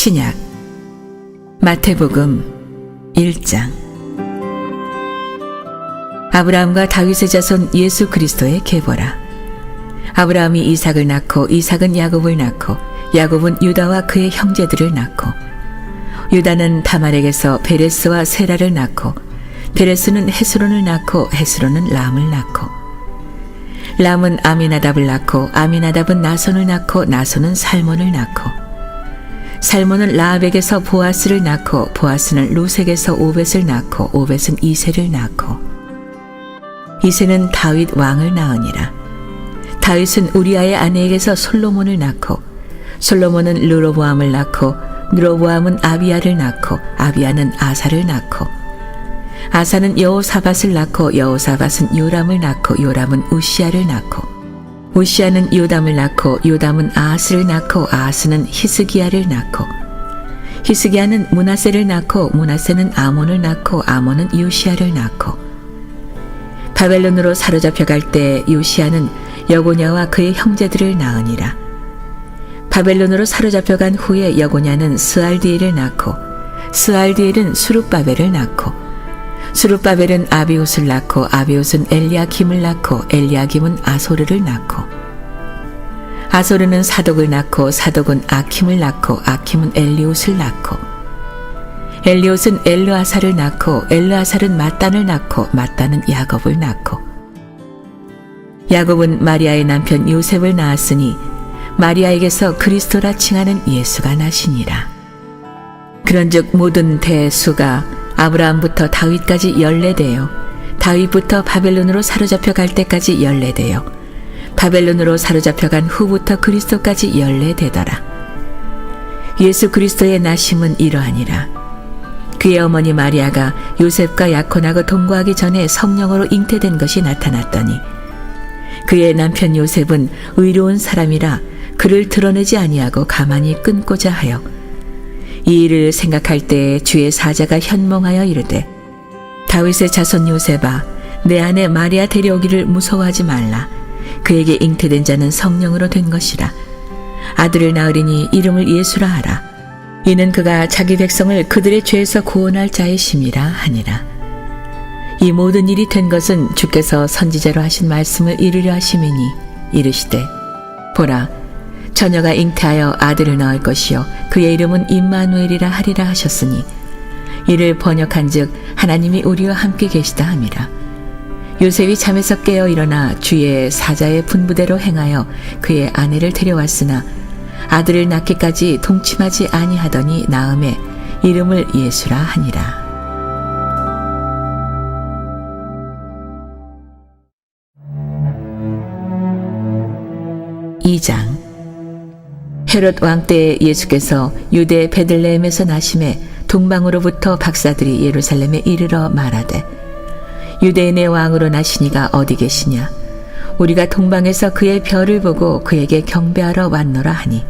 신약 마태복음 1장. 아브라함과 다윗의 자손 예수 그리스도의 계보라. 아브라함이 이삭을 낳고 이삭은 야곱을 낳고 야곱은 유다와 그의 형제들을 낳고 유다는 다말에게서 베레스와 세라를 낳고 베레스는 헤스론을 낳고 헤스론은 람을 낳고 람은 아미나답을 낳고 아미나답은 나손을 낳고 나손은 살몬을 낳고 살몬은 라합에게서 보아스를 낳고 보아스는 루색에서 오벳을 낳고 오벳은 이새를 낳고 이새는 다윗 왕을 낳으니라. 다윗은 우리아의 아내에게서 솔로몬을 낳고 솔로몬은 르로보암을 낳고 르로보암은 아비야를 낳고 아비야는 아사를 낳고 아사는 여호사밧을 낳고 여호사밧은 요람을 낳고 요람은 우시야를 낳고 우시야는 요담을 낳고 요담은 아하스를 낳고 아하스는 히스기야를 낳고 히스기야는 므낫세를 낳고 므낫세는 아몬을 낳고 아몬은 요시야를 낳고 바벨론으로 사로잡혀 갈 때 요시야는 여고냐와 그의 형제들을 낳으니라. 바벨론으로 사로잡혀 간 후에 여고냐는 스알디엘을 낳고 스알디엘은 수룹바벨을 낳고 수룹바벨은 아비옷을 낳고 아비옷은 엘리야김을 낳고 엘리야김은 아소르를 낳고 아소르는 사독을 낳고 사독은 아킴을 낳고 아킴은 엘리옷을 낳고 엘리옷은 엘르아사를 낳고 엘르아살은 mat단을 낳고 mat단은 야곱을 낳고 야곱은 마리아의 남편 요셉을 낳았으니 마리아에게서 그리스도라 칭하는 예수가 나시니라. 그런즉 모든 대수가 아브라함부터 다윗까지 14대요 다윗부터 바벨론으로 사로잡혀 갈 때까지 14대요 바벨론으로 사로잡혀 간 후부터 그리스도까지 14대더라. 예수 그리스도의 나심은 이러하니라. 그의 어머니 마리아가 요셉과 약혼하고 동거하기 전에 성령으로 잉태된 것이 나타났더니 그의 남편 요셉은 의로운 사람이라 그를 드러내지 아니하고 가만히 끊고자 하여 이 일을 생각할 때 주의 사자가 현몽하여 이르되 다윗의 자손 요셉아 내 아내 마리아 데려오기를 무서워하지 말라. 그에게 잉태된 자는 성령으로 된 것이라. 아들을 낳으리니 이름을 예수라 하라. 이는 그가 자기 백성을 그들의 죄에서 구원할 자의 심이라 하니라. 이 모든 일이 된 것은 주께서 선지자로 하신 말씀을 이루려 하심이니 이르시되 보라 처녀가 잉태하여 아들을 낳을 것이요 그의 이름은 임마누엘이라 하리라 하셨으니 이를 번역한즉 하나님이 우리와 함께 계시다 함이라. 요셉이 잠에서 깨어 일어나 주의 사자의 분부대로 행하여 그의 아내를 데려왔으나 아들을 낳기까지 동침하지 아니하더니 나음에 이름을 예수라 하니라. 헤롯 왕 때 예수께서 유대 베들레헴에서 나심에 동방으로부터 박사들이 예루살렘에 이르러 말하되 유대인의 왕으로 나시니가 어디 계시냐 우리가 동방에서 그의 별을 보고 그에게 경배하러 왔노라 하니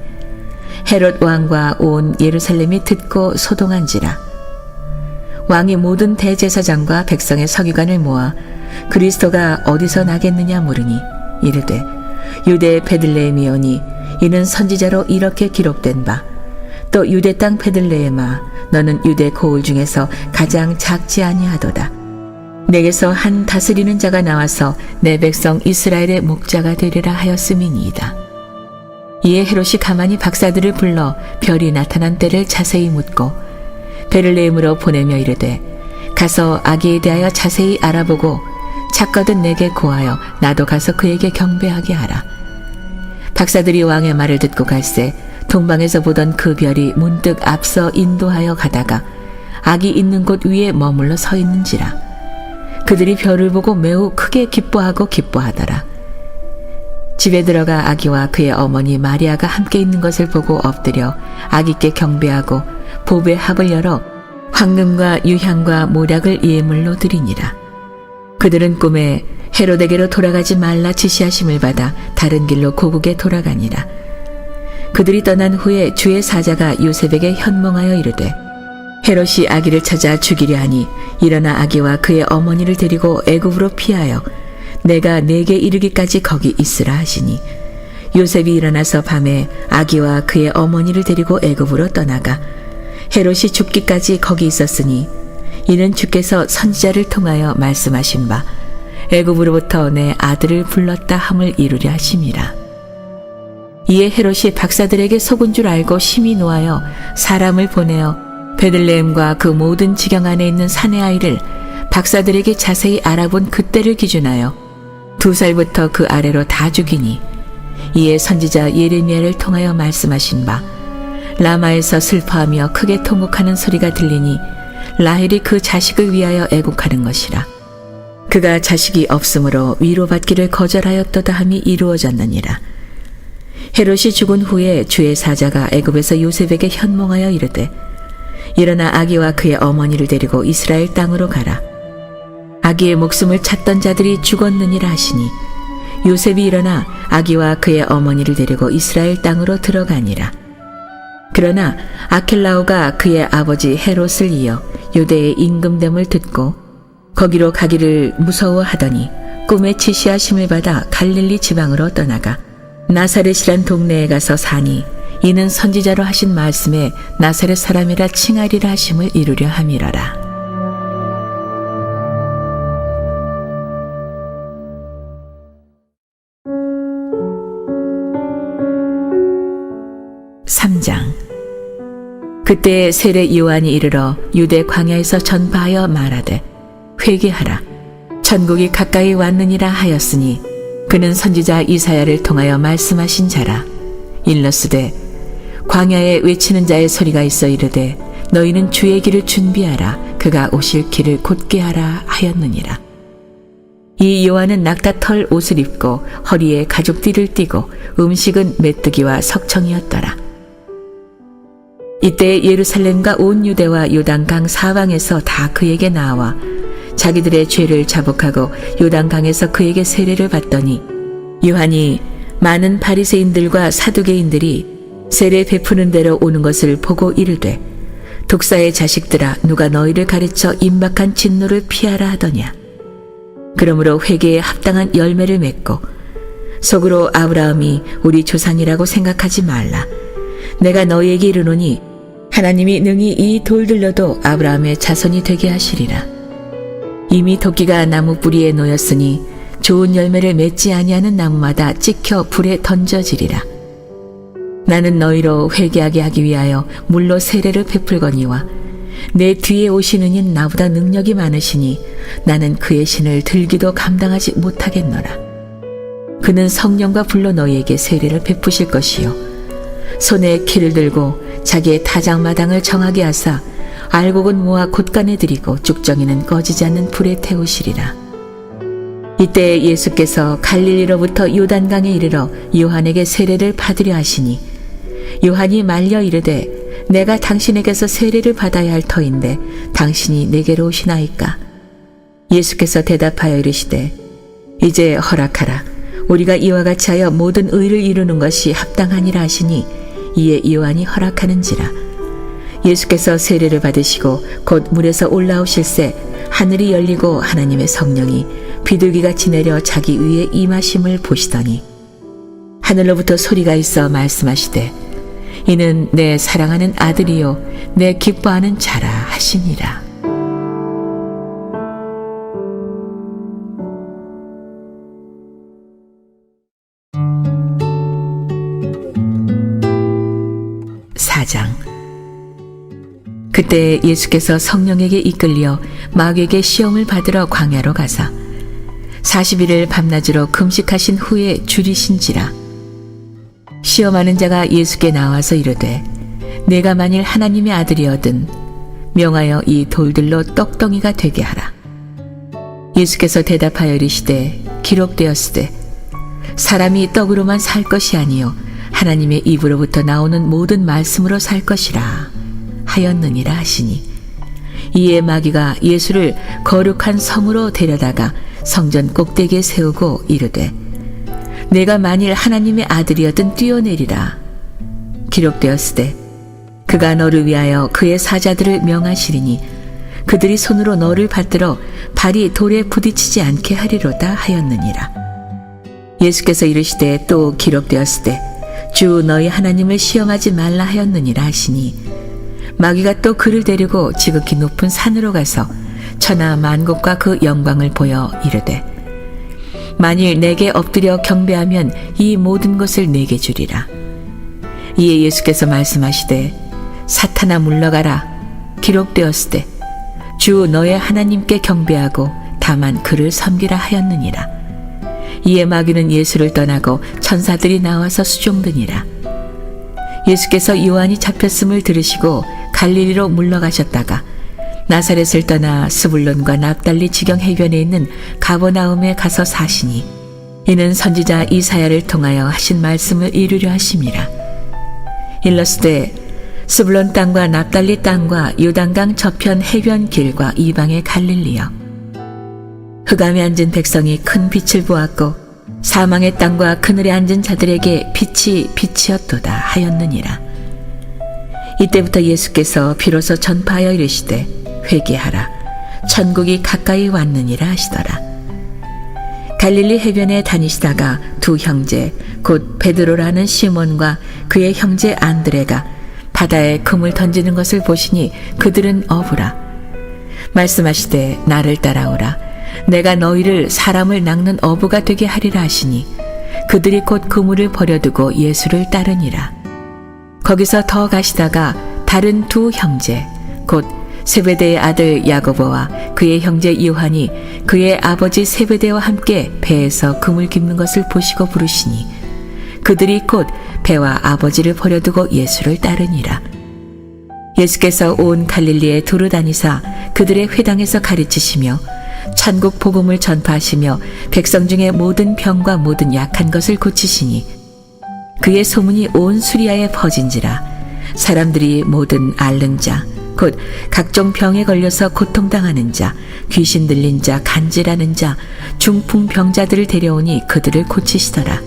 헤롯 왕과 온 예루살렘이 듣고 소동한지라. 왕이 모든 대제사장과 백성의 서기관을 모아 그리스도가 어디서 나겠느냐 물으니 이르되 유대 베들레헴이오니 이는 선지자로 이렇게 기록된 바 또 유대 땅 베들레헴아 너는 유대 고을 중에서 가장 작지 아니하도다. 내게서 한 다스리는 자가 나와서 내 백성 이스라엘의 목자가 되리라 하였음이니이다. 이에 헤롯이 가만히 박사들을 불러 별이 나타난 때를 자세히 묻고 베들레헴으로 보내며 이르되 가서 아기에 대하여 자세히 알아보고 찾거든 내게 고하여 나도 가서 그에게 경배하게 하라. 박사들이 왕의 말을 듣고 갈새 동방에서 보던 그 별이 문득 앞서 인도하여 가다가 아기 있는 곳 위에 머물러 서 있는지라. 그들이 별을 보고 매우 크게 기뻐하고 기뻐하더라. 집에 들어가 아기와 그의 어머니 마리아가 함께 있는 것을 보고 엎드려 아기께 경배하고 보배 합을 열어 황금과 유향과 모략을 예물로 드리니라. 그들은 꿈에 헤롯에게로 돌아가지 말라 지시하심을 받아 다른 길로 고국에 돌아가니라. 그들이 떠난 후에 주의 사자가 요셉에게 현몽하여 이르되 헤롯이 아기를 찾아 죽이려 하니 일어나 아기와 그의 어머니를 데리고 애굽으로 피하여 내가 내게 이르기까지 거기 있으라 하시니 요셉이 일어나서 밤에 아기와 그의 어머니를 데리고 애굽으로 떠나가 헤롯이 죽기까지 거기 있었으니 이는 주께서 선지자를 통하여 말씀하신 바 애굽으로부터 내 아들을 불렀다 함을 이루려 하심이라. 이에 헤롯이 박사들에게 속은 줄 알고 심히 노하여 사람을 보내어 베들레헴과 그 모든 지경 안에 있는 사내 아이를 박사들에게 자세히 알아본 그때를 기준하여 2살부터 그 아래로 다 죽이니 이에 선지자 예레미야를 통하여 말씀하신 바 라마에서 슬퍼하며 크게 통곡하는 소리가 들리니 라헬이 그 자식을 위하여 애곡하는 것이라. 그가 자식이 없으므로 위로받기를 거절하였도다 함이 이루어졌느니라. 헤롯이 죽은 후에 주의 사자가 애굽에서 요셉에게 현몽하여 이르되 일어나 아기와 그의 어머니를 데리고 이스라엘 땅으로 가라. 아기의 목숨을 찾던 자들이 죽었느니라 하시니 요셉이 일어나 아기와 그의 어머니를 데리고 이스라엘 땅으로 들어가니라. 그러나 아켈라오가 그의 아버지 헤롯을 이어 유대의 임금됨을 듣고 거기로 가기를 무서워하더니 꿈에 지시하심을 받아 갈릴리 지방으로 떠나가 나사렛이란 동네에 가서 사니 이는 선지자로 하신 말씀에 나사렛 사람이라 칭하리라 하심을 이루려 함이라라. 그때 세례 요한이 이르러 유대 광야에서 전파하여 말하되 회개하라 천국이 가까이 왔느니라 하였으니 그는 선지자 이사야를 통하여 말씀하신 자라. 일러스되 광야에 외치는 자의 소리가 있어 이르되 너희는 주의 길을 준비하라 그가 오실 길을 곧게 하라 하였느니라. 이 요한은 낙타털 옷을 입고 허리에 가죽띠를 띠고 음식은 메뚜기와 석청이었더라. 이때 예루살렘과 온 유대와 요단강 사방에서 다 그에게 나와 자기들의 죄를 자복하고 요단강에서 그에게 세례를 받더니 요한이 많은 바리새인들과 사두개인들이 세례 베푸는 대로 오는 것을 보고 이르되 독사의 자식들아 누가 너희를 가르쳐 임박한 진노를 피하라 하더냐. 그러므로 회개에 합당한 열매를 맺고 속으로 아브라함이 우리 조상이라고 생각하지 말라. 내가 너희에게 이르노니 하나님이 능히 이 돌들로도 아브라함의 자손이 되게 하시리라. 이미 도끼가 나무 뿌리에 놓였으니 좋은 열매를 맺지 아니하는 나무마다 찍혀 불에 던져지리라. 나는 너희로 회개하게 하기 위하여 물로 세례를 베풀거니와 내 뒤에 오시는 이는 나보다 능력이 많으시니 나는 그의 신을 들기도 감당하지 못하겠노라. 그는 성령과 불로 너희에게 세례를 베푸실 것이요 손에 키를 들고 자기의 타작마당을 정하게 하사 알곡은 모아 곳간에 들이고 쭉정이는 꺼지지 않는 불에 태우시리라. 이때 예수께서 갈릴리로부터 요단강에 이르러 요한에게 세례를 받으려 하시니 요한이 말려 이르되 내가 당신에게서 세례를 받아야 할 터인데 당신이 내게로 오시나이까. 예수께서 대답하여 이르시되 이제 허락하라. 우리가 이와 같이 하여 모든 의를 이루는 것이 합당하니라 하시니 이에 요한이 허락하는지라. 예수께서 세례를 받으시고 곧 물에서 올라오실새 하늘이 열리고 하나님의 성령이 비둘기같이 내려 자기 위에 임하심을 보시더니 하늘로부터 소리가 있어 말씀하시되 이는 내 사랑하는 아들이요 내 기뻐하는 자라 하시니라. 그때 예수께서 성령에게 이끌려 마귀에게 시험을 받으러 광야로 가사 40일을 밤낮으로 금식하신 후에 줄이신지라. 시험하는 자가 예수께 나와서 이르되 내가 만일 하나님의 아들이거든 명하여 이 돌들로 떡덩이가 되게 하라. 예수께서 대답하여 이르시되 기록되었으되 사람이 떡으로만 살 것이 아니요 하나님의 입으로부터 나오는 모든 말씀으로 살 것이라 하였느니라 하시니 이에 마귀가 예수를 거룩한 성으로 데려다가 성전 꼭대기에 세우고 이르되 내가 만일 하나님의 아들이었든 뛰어내리라. 기록되었으되 그가 너를 위하여 그의 사자들을 명하시리니 그들이 손으로 너를 받들어 발이 돌에 부딪히지 않게 하리로다 하였느니라. 예수께서 이르시되 또 기록되었을 때 주 너희 하나님을 시험하지 말라 하였느니라 하시니 마귀가 또 그를 데리고 지극히 높은 산으로 가서 천하 만국과 그 영광을 보여 이르되 만일 내게 엎드려 경배하면 이 모든 것을 내게 주리라. 이에 예수께서 말씀하시되 사탄아 물러가라. 기록되었을 때 주 너의 하나님께 경배하고 다만 그를 섬기라 하였느니라. 이에 마귀는 예수를 떠나고 천사들이 나와서 수종드니라. 예수께서 요한이 잡혔음을 들으시고 갈릴리로 물러가셨다가 나사렛을 떠나 스불론과 납달리 지경 해변에 있는 가버나움에 가서 사시니 이는 선지자 이사야를 통하여 하신 말씀을 이루려 하심이라. 일렀으되 스불론 땅과 납달리 땅과 요단강 저편 해변 길과 이방의 갈릴리여 흑암에 앉은 백성이 큰 빛을 보았고 사망의 땅과 그늘에 앉은 자들에게 빛이 빛이었도다 하였느니라. 이때부터 예수께서 비로소 전파하여 이르시되 회개하라 천국이 가까이 왔느니라 하시더라. 갈릴리 해변에 다니시다가 두 형제 곧 베드로라는 시몬과 그의 형제 안드레가 바다에 금을 던지는 것을 보시니 그들은 어부라. 말씀하시되 나를 따라오라. 내가 너희를 사람을 낚는 어부가 되게 하리라 하시니 그들이 곧 그물을 버려두고 예수를 따르니라. 거기서 더 가시다가 다른 두 형제 곧 세베대의 아들 야고보와 그의 형제 요한이 그의 아버지 세베대와 함께 배에서 금을 깁는 것을 보시고 부르시니 그들이 곧 배와 아버지를 버려두고 예수를 따르니라. 예수께서 온 갈릴리에 두루 다니사 그들의 회당에서 가르치시며 천국 복음을 전파하시며 백성 중에 모든 병과 모든 약한 것을 고치시니 그의 소문이 온 수리아에 퍼진지라. 사람들이 모든 앓는 자 곧 각종 병에 걸려서 고통당하는 자, 귀신 들린 자, 간질하는 자, 중풍병자들을 데려오니 그들을 고치시더라.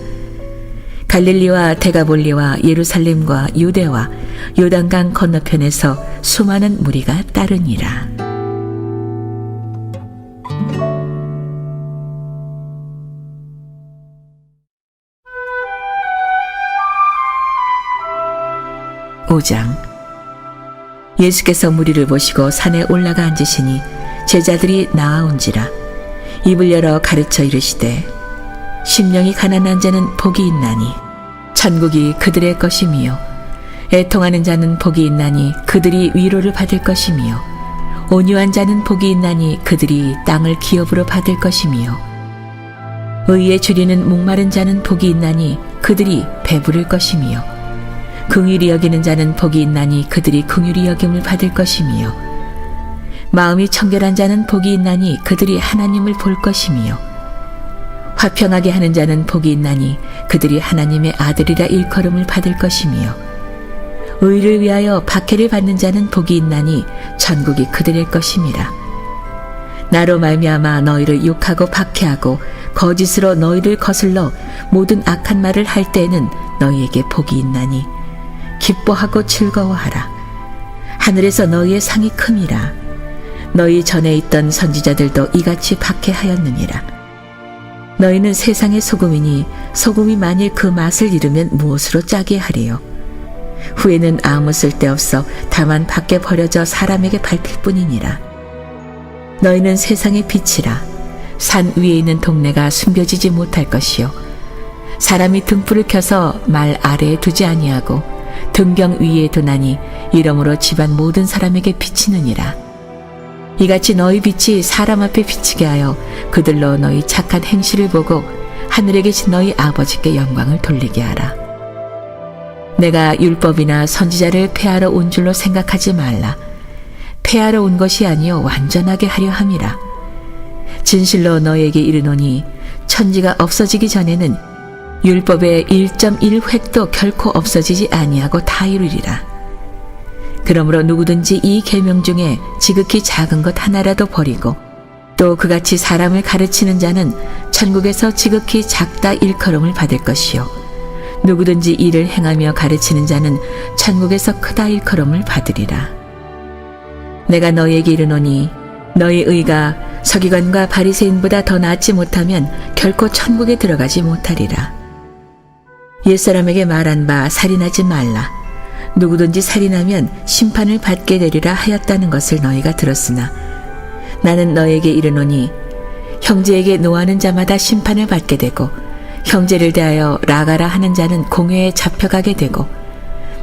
갈릴리와 데가볼리와 예루살렘과 유대와 요단강 건너편에서 수많은 무리가 따르니라. (5장) 예수께서 무리를 보시고 산에 올라가 앉으시니 제자들이 나아온지라. 입을 열어 가르쳐 이르시되 심령이 가난한 자는 복이 있나니 천국이 그들의 것이미요 애통하는 자는 복이 있나니 그들이 위로를 받을 것이미요 온유한 자는 복이 있나니 그들이 땅을 기업으로 받을 것이미요 의에 줄이는 목마른 자는 복이 있나니 그들이 배부를 것이미요 긍휼히 여기는 자는 복이 있나니 그들이 긍휼히 여김을 받을 것이미요 마음이 청결한 자는 복이 있나니 그들이 하나님을 볼 것이미요 화평하게 하는 자는 복이 있나니 그들이 하나님의 아들이라 일컬음을 받을 것이미요 의를 위하여 박해를 받는 자는 복이 있나니 천국이 그들의 것임이라. 나로 말미암아 너희를 욕하고 박해하고 거짓으로 너희를 거슬러 모든 악한 말을 할 때에는 너희에게 복이 있나니 기뻐하고 즐거워하라. 하늘에서 너희의 상이 큼이라. 너희 전에 있던 선지자들도 이같이 박해하였느니라. 너희는 세상의 소금이니 소금이 만일 그 맛을 잃으면 무엇으로 짜게 하리요. 후에는 아무 쓸데없어 다만 밖에 버려져 사람에게 밟힐 뿐이니라. 너희는 세상의 빛이라. 산 위에 있는 동네가 숨겨지지 못할 것이요 사람이 등불을 켜서 말 아래에 두지 아니하고 등경 위에 두나니 이러므로 집안 모든 사람에게 비치느니라. 이같이 너희 빛이 사람 앞에 비치게 하여 그들로 너희 착한 행실을 보고 하늘에 계신 너희 아버지께 영광을 돌리게 하라. 내가 율법이나 선지자를 폐하러 온 줄로 생각하지 말라. 폐하러 온 것이 아니요 완전하게 하려 함이라. 진실로 너희에게 이르노니 천지가 없어지기 전에는 율법의 1.1획도 결코 없어지지 아니하고 다 이루리라. 그러므로 누구든지 이 계명 중에 지극히 작은 것 하나라도 버리고 또 그같이 사람을 가르치는 자는 천국에서 지극히 작다 일컬음을 받을 것이요 누구든지 이를 행하며 가르치는 자는 천국에서 크다 일컬음을 받으리라. 내가 너희에게 이르노니 너희 의가 서기관과 바리새인보다 더 낫지 못하면 결코 천국에 들어가지 못하리라. 옛사람에게 말한 바 살인하지 말라. 누구든지 살인하면 심판을 받게 되리라 하였다는 것을 너희가 들었으나 나는 너에게 이르노니 형제에게 노하는 자마다 심판을 받게 되고 형제를 대하여 라가라 하는 자는 공회에 잡혀가게 되고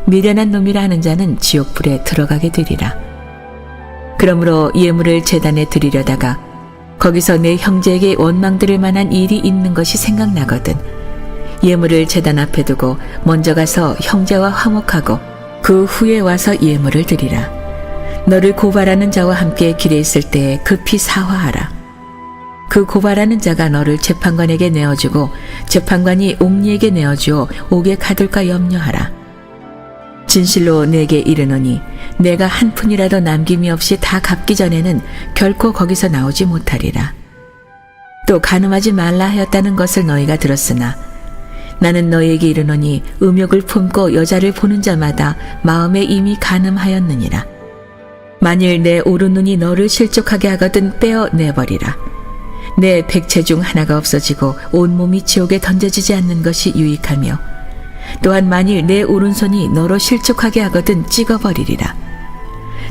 미련한 놈이라 하는 자는 지옥불에 들어가게 되리라. 그러므로 예물을 제단에 드리려다가 거기서 내 형제에게 원망 들을 만한 일이 있는 것이 생각나거든 예물을 제단 앞에 두고 먼저 가서 형제와 화목하고 그 후에 와서 예물을 드리라. 너를 고발하는 자와 함께 길에 있을 때에 급히 사화하라. 그 고발하는 자가 너를 재판관에게 내어주고 재판관이 옥리에게 내어주어 옥에 가둘까 염려하라. 진실로 내게 이르노니 내가 한 푼이라도 남김이 없이 다 갚기 전에는 결코 거기서 나오지 못하리라. 또 간음하지 말라 하였다는 것을 너희가 들었으나 나는 너희에게 이르노니 음욕을 품고 여자를 보는 자마다 마음에 이미 간음하였느니라. 만일 내 오른눈이 너를 실족하게 하거든 빼어 내버리라. 내 백체 중 하나가 없어지고 온몸이 지옥에 던져지지 않는 것이 유익하며 또한 만일 내 오른손이 너로 실족하게 하거든 찍어버리리라.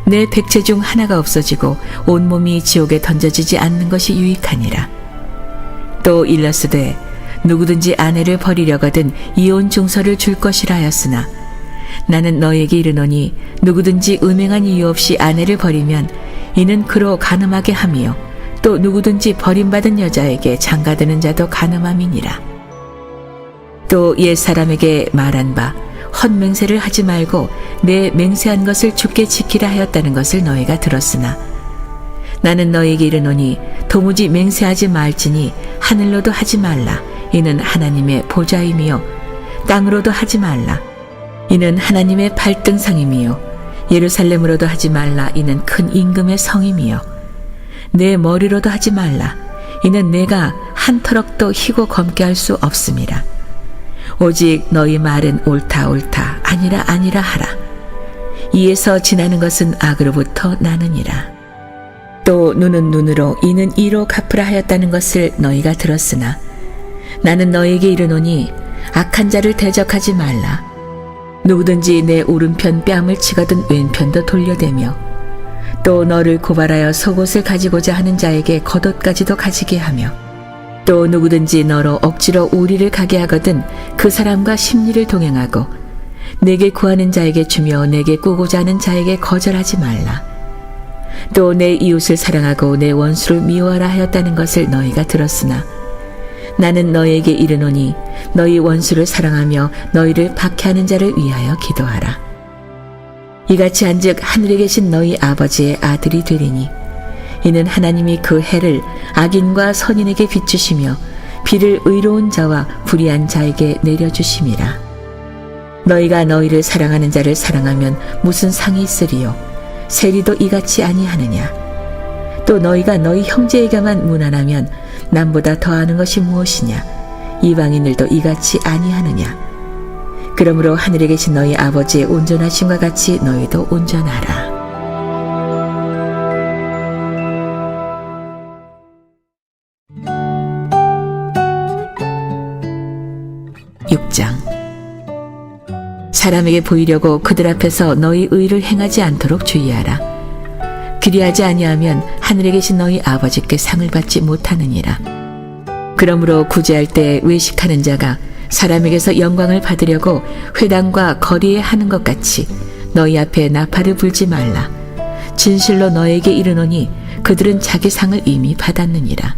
내 백체 중 하나가 없어지고 온몸이 지옥에 던져지지 않는 것이 유익하니라. 또 일러스되 누구든지 아내를 버리려거든 이혼 증서를 줄 것이라 하였으나 나는 너에게 이르노니 누구든지 음행한 이유 없이 아내를 버리면 이는 그로 간음하게 함이요 또 누구든지 버림받은 여자에게 장가드는 자도 간음함이니라. 또 옛사람에게 말한 바 헛맹세를 하지 말고 내 맹세한 것을 주께 지키라 하였다는 것을 너희가 들었으나 나는 너희에게 이르노니 도무지 맹세하지 말지니 하늘로도 하지 말라. 이는 하나님의 보좌임이요 땅으로도 하지 말라. 이는 하나님의 발등상임이요 예루살렘으로도 하지 말라. 이는 큰 임금의 성임이요 내 머리로도 하지 말라. 이는 내가 한 터럭도 희고 검게 할 수 없음이라. 오직 너희 말은 옳다 옳다 아니라 아니라 하라. 이에서 지나는 것은 악으로부터 나느니라. 또 눈은 눈으로 이는 이로 갚으라 하였다는 것을 너희가 들었으나 나는 너희에게 이르노니 악한 자를 대적하지 말라. 누구든지 내 오른편 뺨을 치거든 왼편도 돌려대며 또 너를 고발하여 속옷을 가지고자 하는 자에게 겉옷까지도 가지게 하며 또 누구든지 너로 억지로 우리를 가게 하거든 그 사람과 심리를 동행하고 내게 구하는 자에게 주며 내게 꾸고자 하는 자에게 거절하지 말라. 또 내 이웃을 사랑하고 내 원수를 미워하라 하였다는 것을 너희가 들었으나 나는 너희에게 이르노니 너희 원수를 사랑하며 너희를 박해하는 자를 위하여 기도하라. 이같이 한즉 하늘에 계신 너희 아버지의 아들이 되리니 이는 하나님이 그 해를 악인과 선인에게 비추시며 비를 의로운 자와 불의한 자에게 내려주심이라. 너희가 너희를 사랑하는 자를 사랑하면 무슨 상이 있으리요 세리도 이같이 아니하느냐. 또 너희가 너희 형제에게만 무난하면 남보다 더하는 것이 무엇이냐. 이방인들도 이같이 아니하느냐. 그러므로 하늘에 계신 너희 아버지의 온전하심과 같이 너희도 온전하라. 사람에게 보이려고 그들 앞에서 너희 의를 행하지 않도록 주의하라. 그리하지 아니하면 하늘에 계신 너희 아버지께 상을 받지 못하느니라. 그러므로 구제할 때 외식하는 자가 사람에게서 영광을 받으려고 회당과 거리에 하는 것 같이 너희 앞에 나팔을 불지 말라. 진실로 너에게 이르노니 그들은 자기 상을 이미 받았느니라.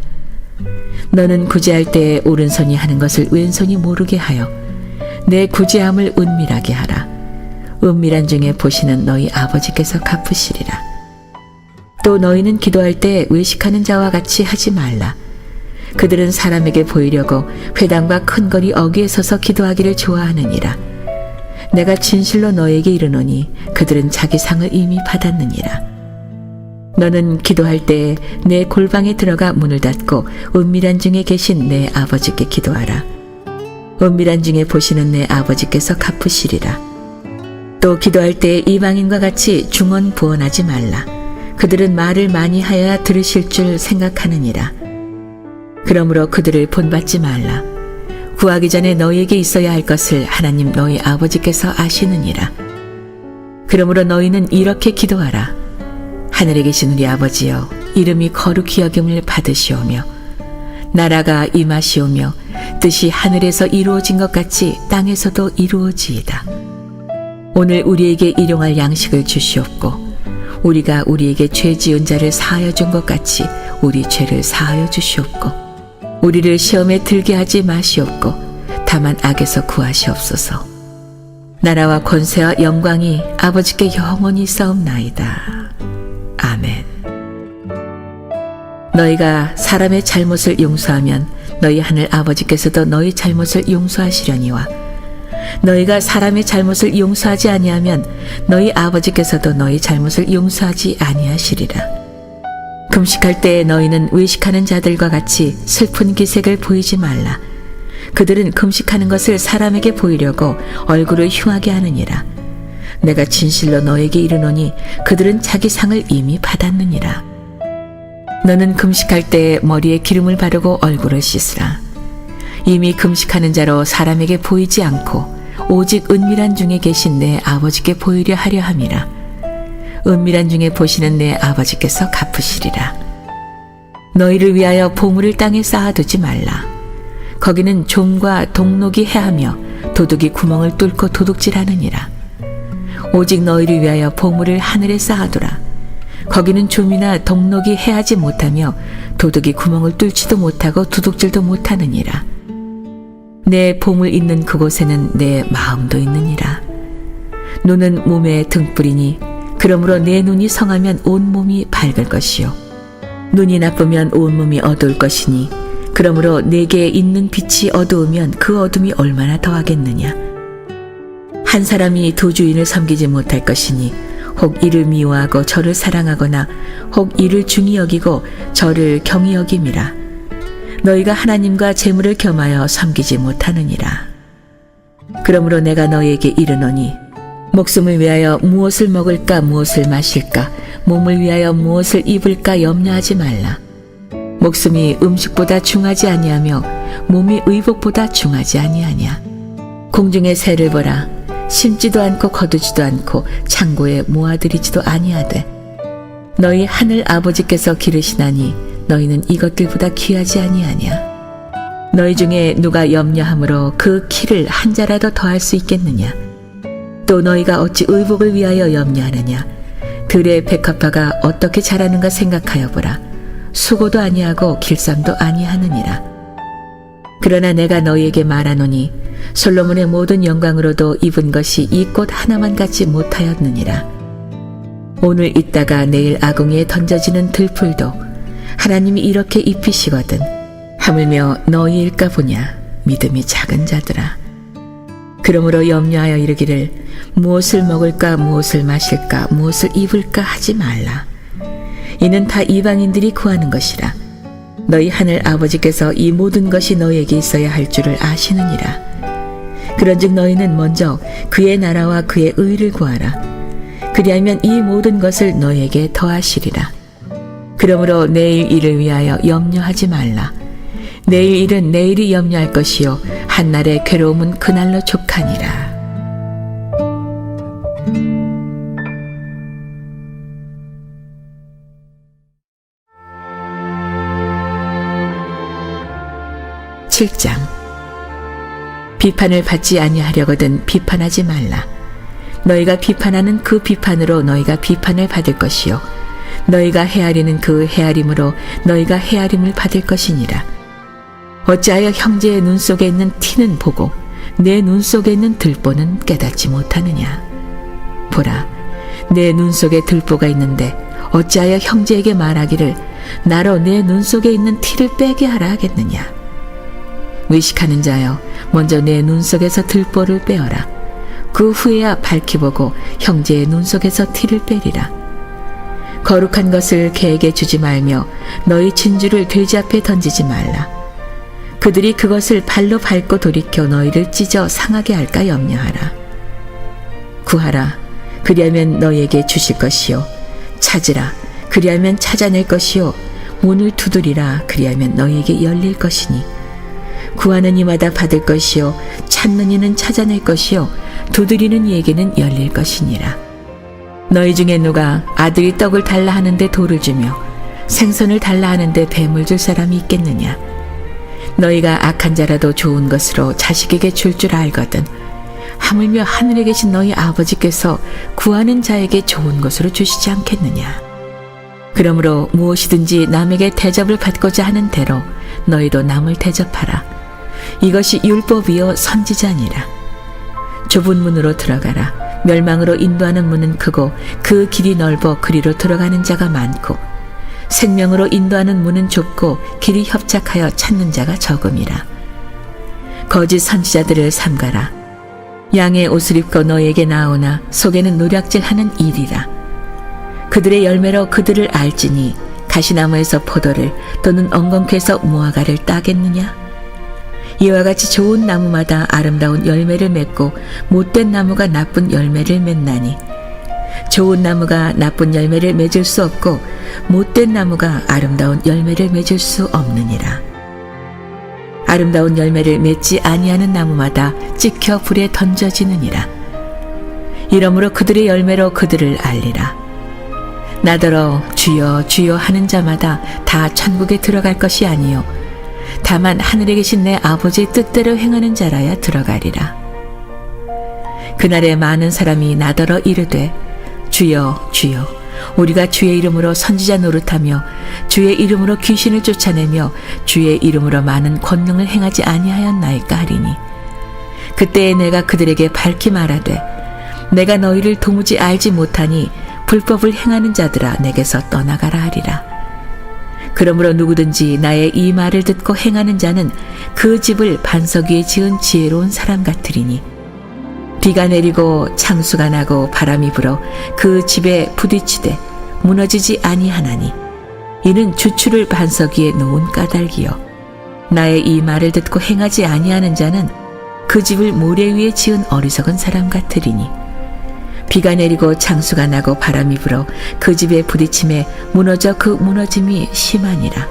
너는 구제할 때에 오른손이 하는 것을 왼손이 모르게 하여 내 구제함을 은밀하게 하라. 은밀한 중에 보시는 너희 아버지께서 갚으시리라. 또 너희는 기도할 때 외식하는 자와 같이 하지 말라. 그들은 사람에게 보이려고 회당과 큰 거리 어귀에 서서 기도하기를 좋아하느니라. 내가 진실로 너에게 이르노니 그들은 자기 상을 이미 받았느니라. 너는 기도할 때에 내 골방에 들어가 문을 닫고 은밀한 중에 계신 내 아버지께 기도하라. 은밀한 중에 보시는 내 아버지께서 갚으시리라. 또 기도할 때에 이방인과 같이 중언부언하지 말라. 그들은 말을 많이 하여야 들으실 줄 생각하느니라. 그러므로 그들을 본받지 말라. 구하기 전에 너희에게 있어야 할 것을 하나님 너희 아버지께서 아시느니라. 그러므로 너희는 이렇게 기도하라. 하늘에 계신 우리 아버지여, 이름이 거룩히 여김을 받으시오며 나라가 임하시오며 뜻이 하늘에서 이루어진 것 같이 땅에서도 이루어지이다. 오늘 우리에게 일용할 양식을 주시옵고 우리가 우리에게 죄 지은 자를 사하여 준 것 같이 우리 죄를 사하여 주시옵고 우리를 시험에 들게 하지 마시옵고 다만 악에서 구하시옵소서. 나라와 권세와 영광이 아버지께 영원히 싸움나이다. 아멘. 너희가 사람의 잘못을 용서하면 너희 하늘 아버지께서도 너희 잘못을 용서하시려니와 너희가 사람의 잘못을 용서하지 아니하면 너희 아버지께서도 너희 잘못을 용서하지 아니하시리라. 금식할 때에 너희는 외식하는 자들과 같이 슬픈 기색을 보이지 말라. 그들은 금식하는 것을 사람에게 보이려고 얼굴을 흉하게 하느니라. 내가 진실로 너에게 이르노니 그들은 자기 상을 이미 받았느니라. 너는 금식할 때에 머리에 기름을 바르고 얼굴을 씻으라. 이미 금식하는 자로 사람에게 보이지 않고 오직 은밀한 중에 계신 내 아버지께 보이려 하려 함이라. 은밀한 중에 보시는 내 아버지께서 갚으시리라. 너희를 위하여 보물을 땅에 쌓아두지 말라. 거기는 좀과 동록이 해하며 도둑이 구멍을 뚫고 도둑질하느니라. 오직 너희를 위하여 보물을 하늘에 쌓아두라. 거기는 좀이나 동록이 해하지 못하며 도둑이 구멍을 뚫지도 못하고 도둑질도 못하느니라. 내 보물 있는 그곳에는 내 마음도 있느니라. 눈은 몸의 등불이니 그러므로 내 눈이 성하면 온몸이 밝을 것이요 눈이 나쁘면 온몸이 어두울 것이니 그러므로 내게 있는 빛이 어두우면 그 어둠이 얼마나 더하겠느냐. 한 사람이 두 주인을 섬기지 못할 것이니 혹 이를 미워하고 저를 사랑하거나 혹 이를 중히 여기고 저를 경히 여김이라. 너희가 하나님과 재물을 겸하여 섬기지 못하느니라. 그러므로 내가 너희에게 이르노니 목숨을 위하여 무엇을 먹을까 무엇을 마실까 몸을 위하여 무엇을 입을까 염려하지 말라. 목숨이 음식보다 중하지 아니하며 몸이 의복보다 중하지 아니하냐. 공중의 새를 보라. 심지도 않고 거두지도 않고 창고에 모아들이지도 아니하되 너희 하늘 아버지께서 기르시나니 너희는 이것들보다 귀하지 아니하냐. 너희 중에 누가 염려함으로 그 키를 한 자라도 더할 수 있겠느냐. 또 너희가 어찌 의복을 위하여 염려하느냐. 들의 백합화가 어떻게 자라는가 생각하여 보라. 수고도 아니하고 길쌈도 아니하느니라. 그러나 내가 너희에게 말하노니 솔로몬의 모든 영광으로도 입은 것이 이 꽃 하나만 갖지 못하였느니라. 오늘 있다가 내일 아궁이에 던져지는 들풀도 하나님이 이렇게 입히시거든. 하물며 너희일까 보냐. 믿음이 작은 자들아. 그러므로 염려하여 이르기를 무엇을 먹을까 무엇을 마실까 무엇을 입을까 하지 말라. 이는 다 이방인들이 구하는 것이라. 너희 하늘 아버지께서 이 모든 것이 너희에게 있어야 할 줄을 아시느니라. 그런즉 너희는 먼저 그의 나라와 그의 의를 구하라. 그리하면 이 모든 것을 너희에게 더하시리라. 그러므로 내일 일을 위하여 염려하지 말라. 내일 일은 내일이 염려할 것이요 한날의 괴로움은 그날로 족하니라. (7장) 비판을 받지 아니하려거든 비판하지 말라. 너희가 비판하는 그 비판으로 너희가 비판을 받을 것이요 너희가 헤아리는 그 헤아림으로 너희가 헤아림을 받을 것이니라. 어찌하여 형제의 눈 속에 있는 티는 보고 내 눈 속에 있는 들보는 깨닫지 못하느냐. 보라, 내 눈 속에 들보가 있는데 어찌하여 형제에게 말하기를 나로 내 눈 속에 있는 티를 빼게 하라 하겠느냐. 의식하는 자여, 먼저 내 눈 속에서 들보를 빼어라. 그 후에야 밝히 보고 형제의 눈 속에서 티를 빼리라. 거룩한 것을 개에게 주지 말며 너희 진주를 돼지 앞에 던지지 말라. 그들이 그것을 발로 밟고 돌이켜 너희를 찢어 상하게 할까 염려하라. 구하라. 그리하면 너희에게 주실 것이요 찾으라. 그리하면 찾아낼 것이요 문을 두드리라 그리하면 너희에게 열릴 것이니 구하는 이마다 받을 것이요 찾는 이는 찾아낼 것이요 두드리는 이에게는 열릴 것이니라. 너희 중에 누가 아들이 떡을 달라 하는데 돌을 주며 생선을 달라 하는데 뱀을 줄 사람이 있겠느냐. 너희가 악한 자라도 좋은 것으로 자식에게 줄 줄 알거든 하물며 하늘에 계신 너희 아버지께서 구하는 자에게 좋은 것으로 주시지 않겠느냐. 그러므로 무엇이든지 남에게 대접을 받고자 하는 대로 너희도 남을 대접하라. 이것이 율법이요 선지자니라. 좁은 문으로 들어가라. 멸망으로 인도하는 문은 크고 그 길이 넓어 그리로 들어가는 자가 많고 생명으로 인도하는 문은 좁고 길이 협착하여 찾는 자가 적음이라. 거짓 선지자들을 삼가라. 양의 옷을 입고 너에게 나오나 속에는 노략질하는 일이라. 그들의 열매로 그들을 알지니 가시나무에서 포도를 또는 엉겅퀴에서 무화과를 따겠느냐. 이와 같이 좋은 나무마다 아름다운 열매를 맺고 못된 나무가 나쁜 열매를 맺나니 좋은 나무가 나쁜 열매를 맺을 수 없고 못된 나무가 아름다운 열매를 맺을 수 없느니라. 아름다운 열매를 맺지 아니하는 나무마다 찍혀 불에 던져지느니라. 이러므로 그들의 열매로 그들을 알리라. 나더러 주여 주여 하는 자마다 다 천국에 들어갈 것이 아니요 다만 하늘에 계신 내 아버지의 뜻대로 행하는 자라야 들어가리라. 그날에 많은 사람이 나더러 이르되 주여 주여 우리가 주의 이름으로 선지자 노릇하며 주의 이름으로 귀신을 쫓아내며 주의 이름으로 많은 권능을 행하지 아니하였나이까 하리니 그때에 내가 그들에게 밝히 말하되 내가 너희를 도무지 알지 못하니 불법을 행하는 자들아 내게서 떠나가라 하리라. 그러므로 누구든지 나의 이 말을 듣고 행하는 자는 그 집을 반석 위에 지은 지혜로운 사람 같으리니 비가 내리고 창수가 나고 바람이 불어 그 집에 부딪히되 무너지지 아니하나니 이는 주추를 반석 위에 놓은 까닭이요 나의 이 말을 듣고 행하지 아니하는 자는 그 집을 모래 위에 지은 어리석은 사람 같으리니 비가 내리고 창수가 나고 바람이 불어 그 집에 부딪힘에 무너져 그 무너짐이 심하니라.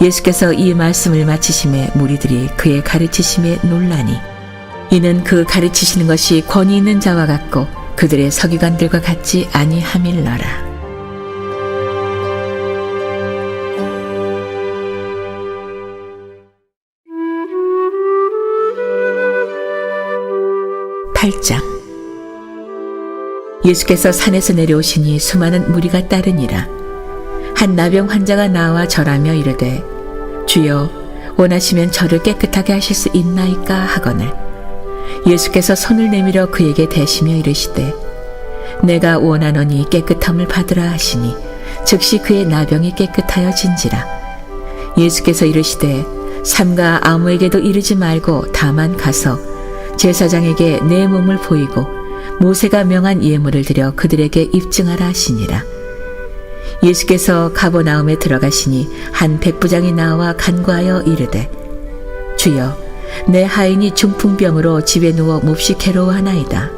예수께서 이 말씀을 마치심에 무리들이 그의 가르치심에 놀라니 이는 그 가르치시는 것이 권위 있는 자와 같고 그들의 서기관들과 같지 아니함일러라. 예수께서 산에서 내려오시니 수많은 무리가 따르니라. 한 나병 환자가 나와 절하며 이르되 주여 원하시면 저를 깨끗하게 하실 수 있나이까 하거늘 예수께서 손을 내밀어 그에게 대시며 이르시되 내가 원하노니 깨끗함을 받으라 하시니 즉시 그의 나병이 깨끗하여진지라. 예수께서 이르시되 삼가 아무에게도 이르지 말고 다만 가서 제사장에게 내 몸을 보이고 모세가 명한 예물을 드려 그들에게 입증하라 하시니라. 예수께서 가버나움에 들어가시니 한 백부장이 나와 간구하여 이르되 주여 내 하인이 중풍병으로 집에 누워 몹시 괴로워하나이다.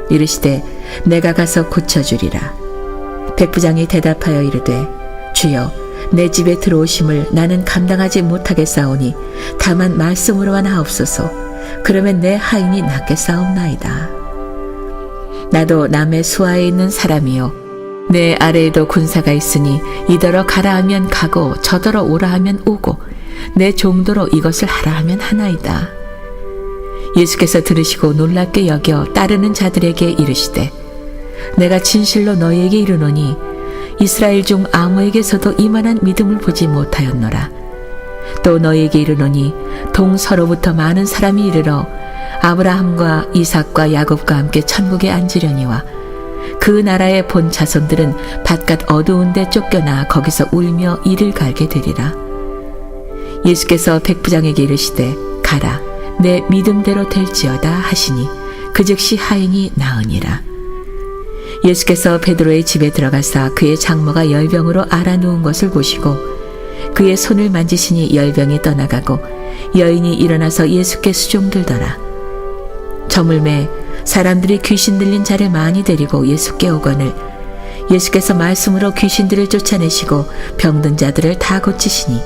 이르시되 내가 가서 고쳐주리라. 백부장이 대답하여 이르되 주여 내 집에 들어오심을 나는 감당하지 못하겠사오니 다만 말씀으로만 하옵소서. 그러면 내 하인이 낫겠사옵나이다. 나도 남의 수하에 있는 사람이요 내 아래에도 군사가 있으니 이더러 가라 하면 가고 저더러 오라 하면 오고 내 종도로 이것을 하라 하면 하나이다. 예수께서 들으시고 놀랍게 여겨 따르는 자들에게 이르시되 내가 진실로 너희에게 이르노니 이스라엘 중 아무에게서도 이만한 믿음을 보지 못하였노라. 또 너희에게 이르노니 동서로부터 많은 사람이 이르러 아브라함과 이삭과 야곱과 함께 천국에 앉으려니와 그 나라의 본 자손들은 바깥 어두운 데 쫓겨나 거기서 울며 이를 갈게 되리라. 예수께서 백부장에게 이르시되 가라 내 믿음대로 될지어다 하시니 그 즉시 하인이 나으니라. 예수께서 베드로의 집에 들어가사 그의 장모가 열병으로 앓아 누운 것을 보시고 그의 손을 만지시니 열병이 떠나가고 여인이 일어나서 예수께 수종들더라. 저물매 사람들이 귀신 들린 자를 많이 데리고 예수께 오거늘 예수께서 말씀으로 귀신들을 쫓아내시고 병든 자들을 다 고치시니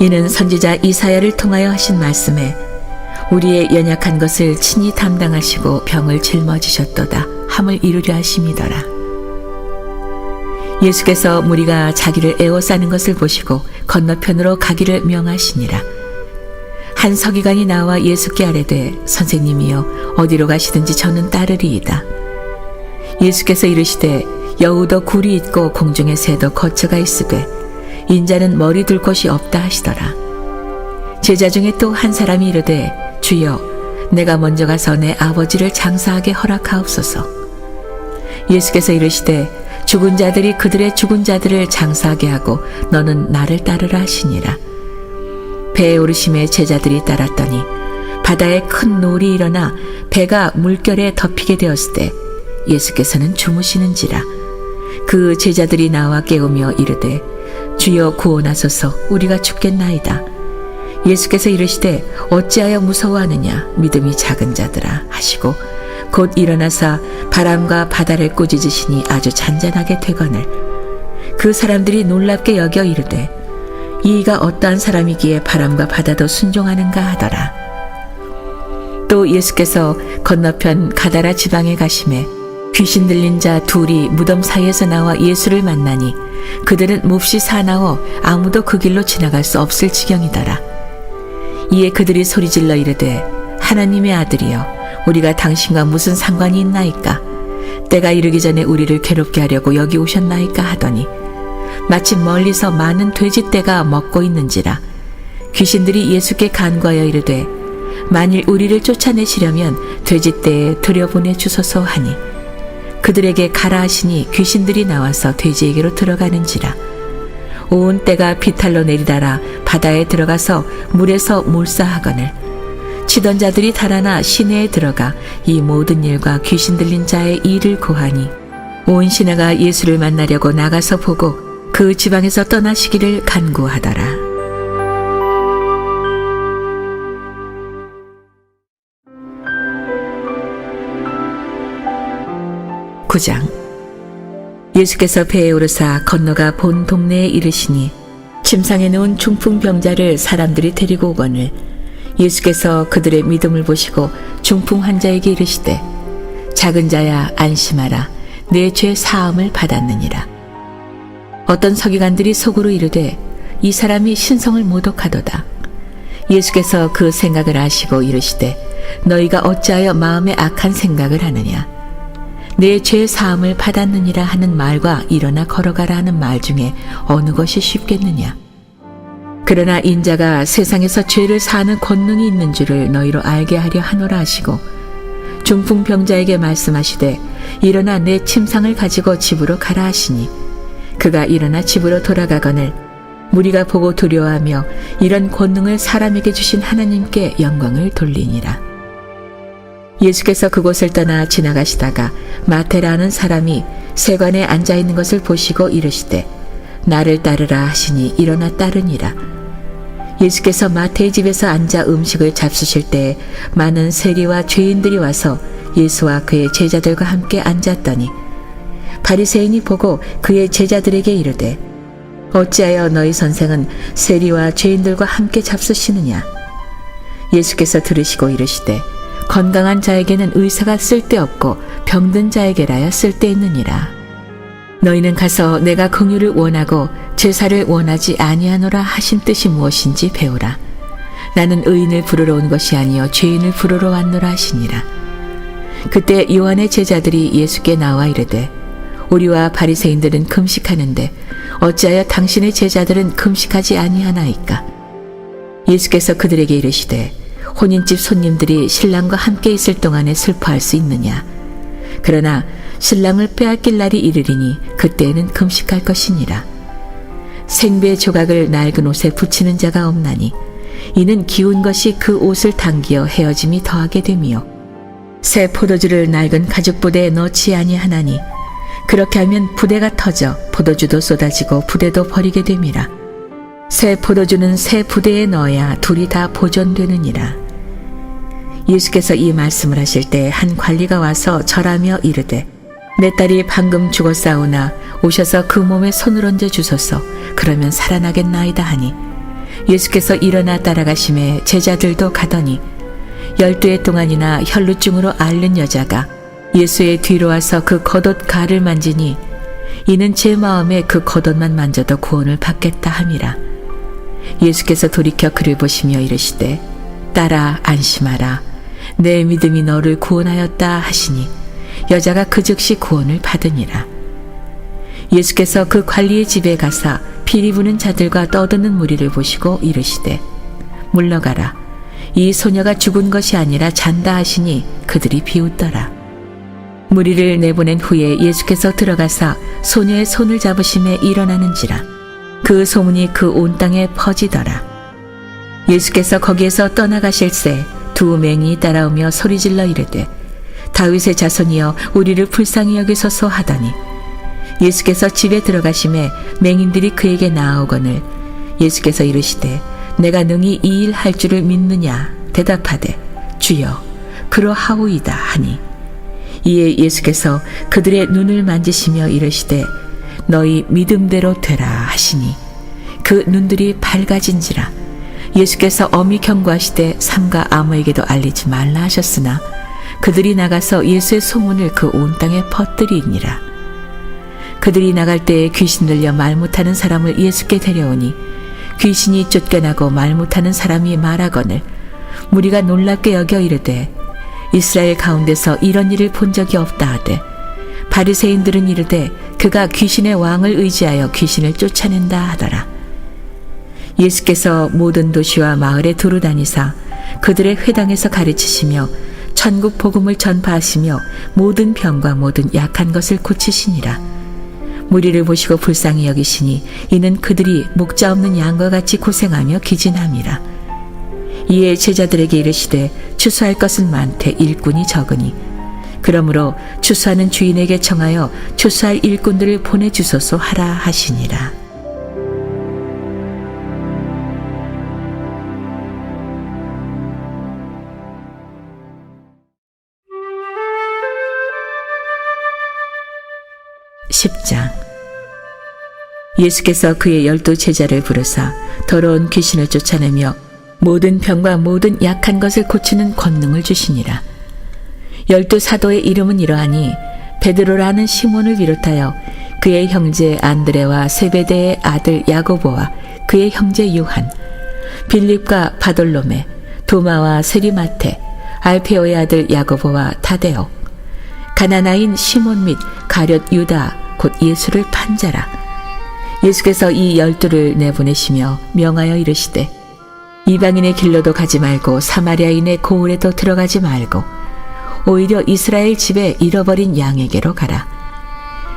이는 선지자 이사야를 통하여 하신 말씀에 우리의 연약한 것을 친히 담당하시고 병을 짊어지셨도다 함을 이루려 하심이더라. 예수께서 무리가 자기를 에워싸는 것을 보시고 건너편으로 가기를 명하시니라. 한 서기관이 나와 예수께 아뢰되 선생님이여 어디로 가시든지 저는 따르리이다. 예수께서 이르시되 여우도 굴이 있고 공중의 새도 거처가 있으되 인자는 머리 둘 곳이 없다 하시더라. 제자 중에 또 한 사람이 이르되 주여 내가 먼저 가서 내 아버지를 장사하게 허락하옵소서. 예수께서 이르시되 죽은 자들이 그들의 죽은 자들을 장사하게 하고 너는 나를 따르라 하시니라. 배에 오르심에 제자들이 따랐더니 바다에 큰 놀이 일어나 배가 물결에 덮이게 되었을 때 예수께서는 주무시는지라. 그 제자들이 나와 깨우며 이르되 주여 구원하소서 우리가 죽겠나이다. 예수께서 이르시되 어찌하여 무서워하느냐 믿음이 작은 자들아 하시고 곧 일어나사 바람과 바다를 꾸짖으시니 아주 잔잔하게 되거늘 그 사람들이 놀랍게 여겨 이르되 이가 어떠한 사람이기에 바람과 바다도 순종하는가 하더라. 또 예수께서 건너편 가다라 지방에 가심에 귀신 들린 자 둘이 무덤 사이에서 나와 예수를 만나니 그들은 몹시 사나워 아무도 그 길로 지나갈 수 없을 지경이더라. 이에 그들이 소리질러 이르되 하나님의 아들이여 우리가 당신과 무슨 상관이 있나이까? 때가 이르기 전에 우리를 괴롭게 하려고 여기 오셨나이까 하더니 마침 멀리서 많은 돼지떼가 먹고 있는지라. 귀신들이 예수께 간구하여 이르되 만일 우리를 쫓아내시려면 돼지떼에 들여보내 주소서 하니 그들에게 가라 하시니 귀신들이 나와서 돼지에게로 들어가는지라. 온 떼가 비탈로 내리다라 바다에 들어가서 물에서 몰사하거늘 치던 자들이 달아나 시내에 들어가 이 모든 일과 귀신 들린 자의 일을 고하니 온 시내가 예수를 만나려고 나가서 보고 그 지방에서 떠나시기를 간구하더라. 9장. 예수께서 배에 오르사 건너가 본 동네에 이르시니 침상에 누운 중풍병자를 사람들이 데리고 오거늘 예수께서 그들의 믿음을 보시고 중풍 환자에게 이르시되 작은 자야 안심하라 내 죄 사함을 받았느니라. 어떤 서기관들이 속으로 이르되 이 사람이 신성을 모독하도다. 예수께서 그 생각을 아시고 이르시되 너희가 어찌하여 마음에 악한 생각을 하느냐. 내 죄 사함을 받았느니라 하는 말과 일어나 걸어가라 하는 말 중에 어느 것이 쉽겠느냐. 그러나 인자가 세상에서 죄를 사하는 권능이 있는 줄을 너희로 알게 하려 하노라 하시고 중풍병자에게 말씀하시되 일어나 내 침상을 가지고 집으로 가라 하시니 그가 일어나 집으로 돌아가거늘 무리가 보고 두려워하며 이런 권능을 사람에게 주신 하나님께 영광을 돌리니라. 예수께서 그곳을 떠나 지나가시다가 마태라는 사람이 세관에 앉아있는 것을 보시고 이르시되 나를 따르라 하시니 일어나 따르니라. 예수께서 마태의 집에서 앉아 음식을 잡수실 때에 많은 세리와 죄인들이 와서 예수와 그의 제자들과 함께 앉았더니 바리새인이 보고 그의 제자들에게 이르되 어찌하여 너희 선생은 세리와 죄인들과 함께 잡수시느냐. 예수께서 들으시고 이르시되 건강한 자에게는 의사가 쓸데없고 병든 자에게라야 쓸데있느니라. 너희는 가서 내가 긍휼을 원하고 제사를 원하지 아니하노라 하신 뜻이 무엇인지 배우라. 나는 의인을 부르러 온 것이 아니요 죄인을 부르러 왔노라 하시니라. 그때 요한의 제자들이 예수께 나와 이르되 우리와 바리새인들은 금식하는데 어찌하여 당신의 제자들은 금식하지 아니하나이까. 예수께서 그들에게 이르시되 혼인집 손님들이 신랑과 함께 있을 동안에 슬퍼할 수 있느냐. 그러나 신랑을 빼앗길 날이 이르리니 그때에는 금식할 것이니라. 생배 조각을 낡은 옷에 붙이는 자가 없나니 이는 기운 것이 그 옷을 당기어 헤어짐이 더하게 되며 새 포도주를 낡은 가죽 부대에 넣지 아니하나니 그렇게 하면 부대가 터져 포도주도 쏟아지고 부대도 버리게 됨이라. 새 포도주는 새 부대에 넣어야 둘이 다 보존되느니라. 예수께서 이 말씀을 하실 때 한 관리가 와서 절하며 이르되 내 딸이 방금 죽었사오나 오셔서 그 몸에 손을 얹어 주소서. 그러면 살아나겠나이다 하니 예수께서 일어나 따라가심에 제자들도 가더니 12해 동안이나 혈루증으로 앓는 여자가 예수의 뒤로 와서 그 겉옷 가를 만지니 이는 제 마음에 그 겉옷만 만져도 구원을 받겠다 함이라. 예수께서 돌이켜 그를 보시며 이르시되 딸아 안심하라. 내 믿음이 너를 구원하였다 하시니 여자가 그 즉시 구원을 받으니라. 예수께서 그 관리의 집에 가사 피리 부는 자들과 떠드는 무리를 보시고 이르시되 물러가라. 이 소녀가 죽은 것이 아니라 잔다 하시니 그들이 비웃더라. 무리를 내보낸 후에 예수께서 들어가사 소녀의 손을 잡으심에 일어나는지라. 그 소문이 그 온 땅에 퍼지더라. 예수께서 거기에서 떠나가실새 두 맹인이 따라오며 소리질러 이르되 다윗의 자손이여 우리를 불쌍히 여기소서 하더니 예수께서 집에 들어가심에 맹인들이 그에게 나아오거늘 예수께서 이르시되 내가 능히 이 일 할 줄을 믿느냐 대답하되 주여 그러하오이다 하니 이에 예수께서 그들의 눈을 만지시며 이르시되 너희 믿음대로 되라 하시니 그 눈들이 밝아진지라. 예수께서 엄히 경고하시되 삼가 아무에게도 알리지 말라 하셨으나 그들이 나가서 예수의 소문을 그 온 땅에 퍼뜨리니라. 그들이 나갈 때에 귀신 들려 말 못하는 사람을 예수께 데려오니 귀신이 쫓겨나고 말 못하는 사람이 말하거늘 무리가 놀랍게 여겨 이르되 이스라엘 가운데서 이런 일을 본 적이 없다 하되 바리새인들은 이르되 그가 귀신의 왕을 의지하여 귀신을 쫓아낸다 하더라. 예수께서 모든 도시와 마을에 두루 다니사 그들의 회당에서 가르치시며 천국 복음을 전파하시며 모든 병과 모든 약한 것을 고치시니라. 무리를 보시고 불쌍히 여기시니 이는 그들이 목자 없는 양과 같이 고생하며 기진함이라. 이에 제자들에게 이르시되 추수할 것은 많되 일꾼이 적으니 그러므로 추수하는 주인에게 청하여 추수할 일꾼들을 보내주소서 하라 하시니라. (10장) 예수께서 그의 12 제자를 부르사 더러운 귀신을 쫓아내며 모든 병과 모든 약한 것을 고치는 권능을 주시니라. 12 사도의 이름은 이러하니 베드로라는 시몬을 비롯하여 그의 형제 안드레와 세베대의 아들 야고보와 그의 형제 요한, 빌립과 바돌로메, 도마와 세리마테, 알페오의 아들 야고보와 타데오, 가나나인 시몬 및 가룟 유다 곧 예수를 판 자라. 예수께서 이 12를 내보내시며 명하여 이르시되 이방인의 길로도 가지 말고 사마리아인의 고을에도 들어가지 말고 오히려 이스라엘 집에 잃어버린 양에게로 가라.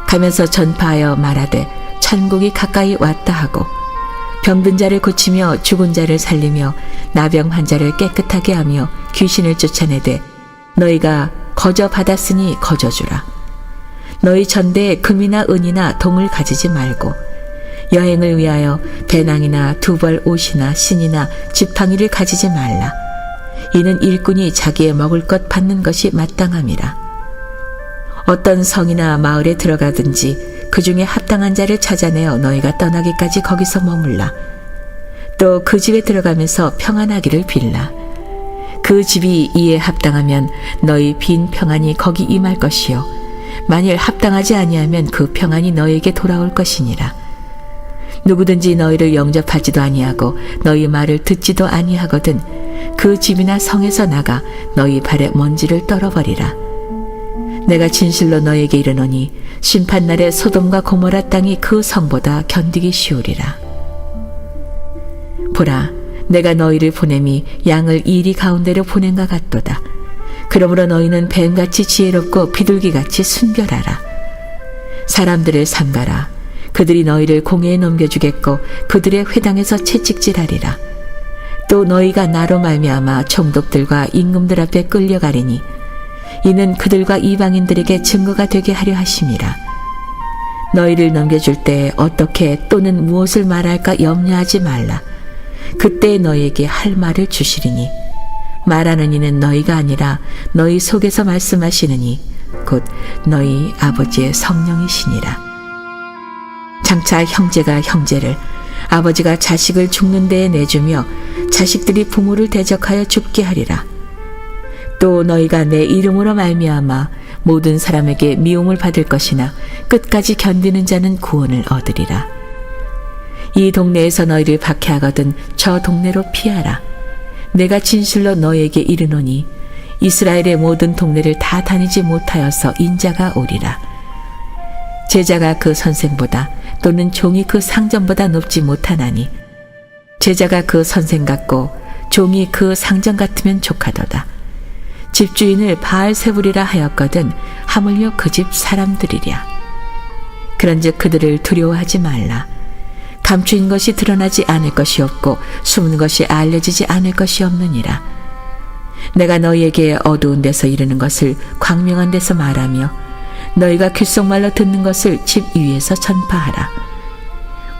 가면서 전파하여 말하되 천국이 가까이 왔다 하고 병든 자를 고치며 죽은 자를 살리며 나병 환자를 깨끗하게 하며 귀신을 쫓아내되 너희가 거저 받았으니 거저 주라. 너희 전대에 금이나 은이나 동을 가지지 말고 여행을 위하여 배낭이나 두벌 옷이나 신이나 지팡이를 가지지 말라. 이는 일꾼이 자기의 먹을 것 받는 것이 마땅함이라. 어떤 성이나 마을에 들어가든지 그 중에 합당한 자를 찾아내어 너희가 떠나기까지 거기서 머물라. 또 그 집에 들어가면서 평안하기를 빌라. 그 집이 이에 합당하면 너희 빈 평안이 거기 임할 것이요 만일 합당하지 아니하면 그 평안이 너희에게 돌아올 것이니라. 누구든지 너희를 영접하지도 아니하고 너희 말을 듣지도 아니하거든 그 집이나 성에서 나가 너희 발에 먼지를 떨어버리라. 내가 진실로 너희에게 이르노니 심판날에 소돔과 고모라 땅이 그 성보다 견디기 쉬우리라. 보라, 내가 너희를 보냄이 양을 이리 가운데로 보낸과 같도다. 그러므로 너희는 뱀같이 지혜롭고 비둘기같이 순결하라. 사람들을 삼가라. 그들이 너희를 공회에 넘겨주겠고 그들의 회당에서 채찍질하리라. 또 너희가 나로 말미암아 총독들과 임금들 앞에 끌려가리니 이는 그들과 이방인들에게 증거가 되게 하려 하심이라. 너희를 넘겨줄 때 어떻게 또는 무엇을 말할까 염려하지 말라. 그때 너희에게 할 말을 주시리니 말하는 이는 너희가 아니라 너희 속에서 말씀하시느니 곧 너희 아버지의 성령이시니라. 장차 형제가 형제를, 아버지가 자식을 죽는 데에 내주며 자식들이 부모를 대적하여 죽게 하리라. 또 너희가 내 이름으로 말미암아 모든 사람에게 미움을 받을 것이나 끝까지 견디는 자는 구원을 얻으리라. 이 동네에서 너희를 박해하거든 저 동네로 피하라. 내가 진실로 너희에게 이르노니 이스라엘의 모든 동네를 다 다니지 못하여서 인자가 오리라. 제자가 그 선생보다 또는 종이 그 상전보다 높지 못하나니 제자가 그 선생 같고 종이 그 상전 같으면 족하도다. 집주인을 바알세불이라 하였거든 하물며 그 집 사람들이랴. 그런즉 그들을 두려워하지 말라. 감추인 것이 드러나지 않을 것이 없고 숨은 것이 알려지지 않을 것이 없느니라. 내가 너희에게 어두운 데서 이르는 것을 광명한 데서 말하며 너희가 귓속말로 듣는 것을 집 위에서 전파하라.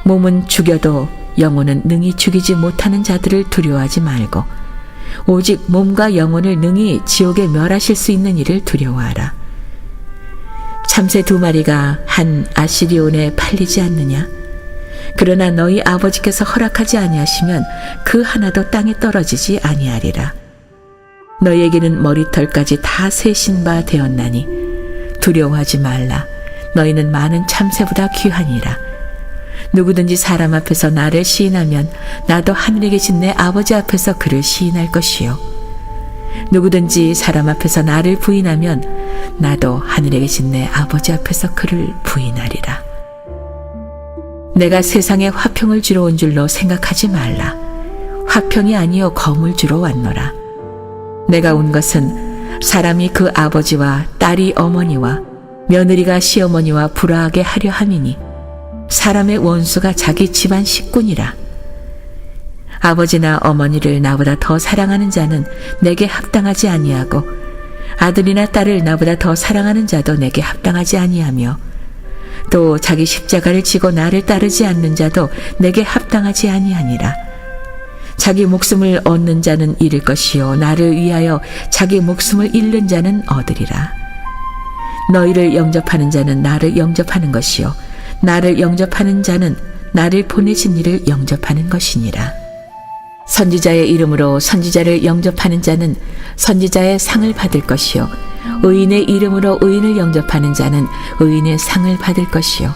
몸은 죽여도 영혼은 능히 죽이지 못하는 자들을 두려워하지 말고 오직 몸과 영혼을 능히 지옥에 멸하실 수 있는 이를 두려워하라. 참새 2마리가 한 아시리온에 팔리지 않느냐? 그러나 너희 아버지께서 허락하지 아니하시면 그 하나도 땅에 떨어지지 아니하리라. 너희에게는 머리털까지 다 세신 바 되었나니 두려워하지 말라. 너희는 많은 참새보다 귀하니라. 누구든지 사람 앞에서 나를 시인하면 나도 하늘에 계신 내 아버지 앞에서 그를 시인할 것이요. 누구든지 사람 앞에서 나를 부인하면 나도 하늘에 계신 내 아버지 앞에서 그를 부인하리라. 내가 세상에 화평을 주러 온 줄로 생각하지 말라. 화평이 아니요 검을 주러 왔노라. 내가 온 것은 사람이 그 아버지와 딸이 어머니와 며느리가 시어머니와 불화하게 하려 함이니 사람의 원수가 자기 집안 식구니라. 아버지나 어머니를 나보다 더 사랑하는 자는 내게 합당하지 아니하고 아들이나 딸을 나보다 더 사랑하는 자도 내게 합당하지 아니하며 또 자기 십자가를 지고 나를 따르지 않는 자도 내게 합당하지 아니하니라. 자기 목숨을 얻는 자는 잃을 것이요 나를 위하여 자기 목숨을 잃는 자는 얻으리라. 너희를 영접하는 자는 나를 영접하는 것이요 나를 영접하는 자는 나를 보내신 이를 영접하는 것이니라. 선지자의 이름으로 선지자를 영접하는 자는 선지자의 상을 받을 것이요 의인의 이름으로 의인을 영접하는 자는 의인의 상을 받을 것이요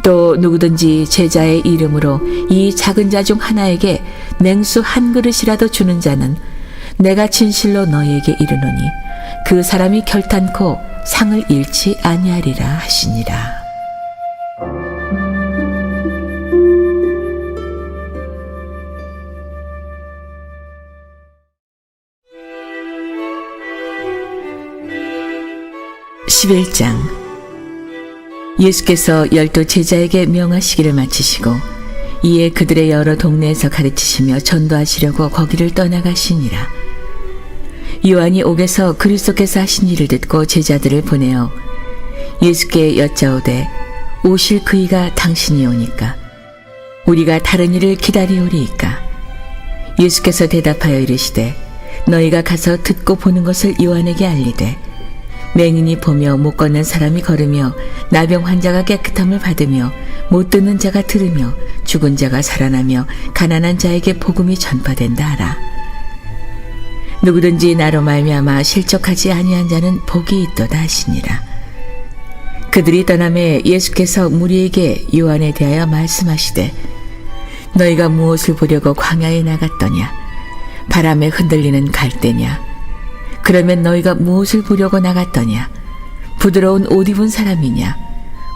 또 누구든지 제자의 이름으로 이 작은 자 중 하나에게 냉수 한 그릇이라도 주는 자는 내가 진실로 너희에게 이르노니 그 사람이 결탄코 상을 잃지 아니하리라 하시니라. (11장) 예수께서 12 제자에게 명하시기를 마치시고 이에 그들의 여러 동네에서 가르치시며 전도하시려고 거기를 떠나가시니라. 요한이 옥에서 그리스도께서 하신 일을 듣고 제자들을 보내어 예수께 여짜오되 오실 그이가 당신이 오니까 우리가 다른 일을 기다리오리이까. 예수께서 대답하여 이르시되 너희가 가서 듣고 보는 것을 요한에게 알리되 맹인이 보며 못 걷는 사람이 걸으며 나병 환자가 깨끗함을 받으며 못 듣는 자가 들으며 죽은 자가 살아나며 가난한 자에게 복음이 전파된다 하라. 누구든지 나로 말미암아 실족하지 아니한 자는 복이 있도다 하시니라. 그들이 떠나매 예수께서 무리에게 요한에 대하여 말씀하시되 너희가 무엇을 보려고 광야에 나갔더냐? 바람에 흔들리는 갈대냐? 그러면 너희가 무엇을 보려고 나갔더냐? 부드러운 옷 입은 사람이냐?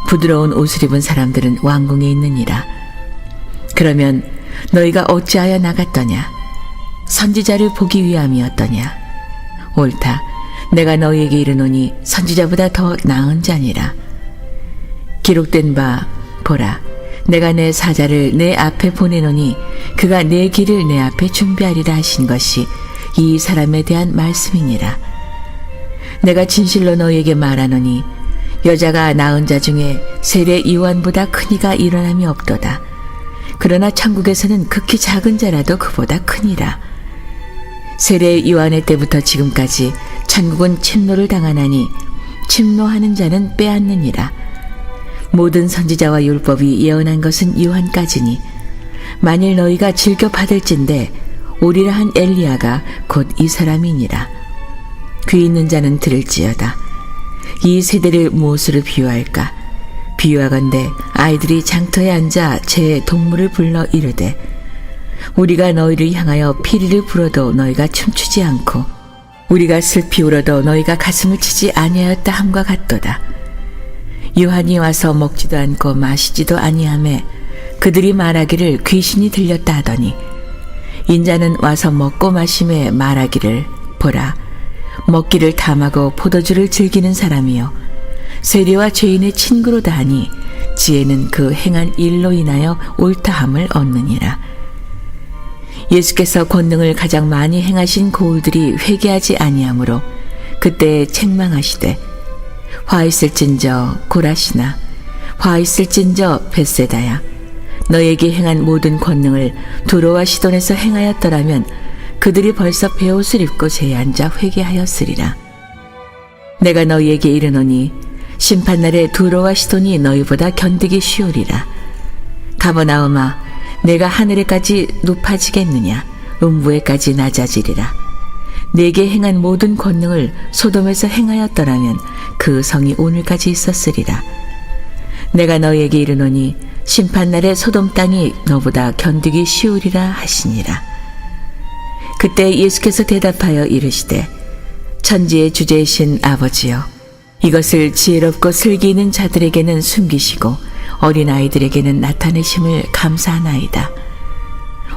부드러운 옷을 입은 사람들은 왕궁에 있느니라. 그러면 너희가 어찌하여 나갔더냐? 선지자를 보기 위함이었더냐? 옳다. 내가 너희에게 이르노니 선지자보다 더 나은 자니라. 기록된 바 보라. 내가 내 사자를 내 앞에 보내노니 그가 내 길을 내 앞에 준비하리라 하신 것이 이 사람에 대한 말씀이니라. 내가 진실로 너희에게 말하노니 여자가 낳은 자 중에 세례 요한보다 큰 이가 일어남이 없도다. 그러나 천국에서는 극히 작은 자라도 그보다 크니라. 세례 요한의 때부터 지금까지 천국은 침노를 당하나니 침노하는 자는 빼앗느니라. 모든 선지자와 율법이 예언한 것은 요한까지니 만일 너희가 즐겨 받을진대 오리라 한 엘리야가 곧 이 사람이니라. 귀 있는 자는 들을지어다. 이 세대를 무엇으로 비유할까? 비유하건대 아이들이 장터에 앉아 제 동물을 불러 이르되 우리가 너희를 향하여 피리를 불어도 너희가 춤추지 않고 우리가 슬피 울어도 너희가 가슴을 치지 아니하였다 함과 같도다. 요한이 와서 먹지도 않고 마시지도 아니하매 그들이 말하기를 귀신이 들렸다 하더니 인자는 와서 먹고 마심에 말하기를 보라 먹기를 탐하고 포도주를 즐기는 사람이요 세리와 죄인의 친구로다 하니 지혜는 그 행한 일로 인하여 옳다함을 얻느니라. 예수께서 권능을 가장 많이 행하신 고울들이 회개하지 아니하므로 그때 책망하시되 화 있을진저 고라시나 화 있을진저 벳세다야 너에게 행한 모든 권능을 두로와 시돈에서 행하였더라면 그들이 벌써 베옷을 입고 제에 앉아 회개하였으리라. 내가 너희에게 이르노니 심판날에 두로와 시돈이 너희보다 견디기 쉬우리라. 가버나움아 내가 하늘에까지 높아지겠느냐 음부에까지 낮아지리라. 내게 행한 모든 권능을 소돔에서 행하였더라면 그 성이 오늘까지 있었으리라. 내가 너희에게 이르노니 심판날에 소돔 땅이 너보다 견디기 쉬우리라 하시니라. 그때 예수께서 대답하여 이르시되 천지의 주제이신 아버지여 이것을 지혜롭고 슬기 있는 자들에게는 숨기시고 어린아이들에게는 나타내심을 감사하나이다.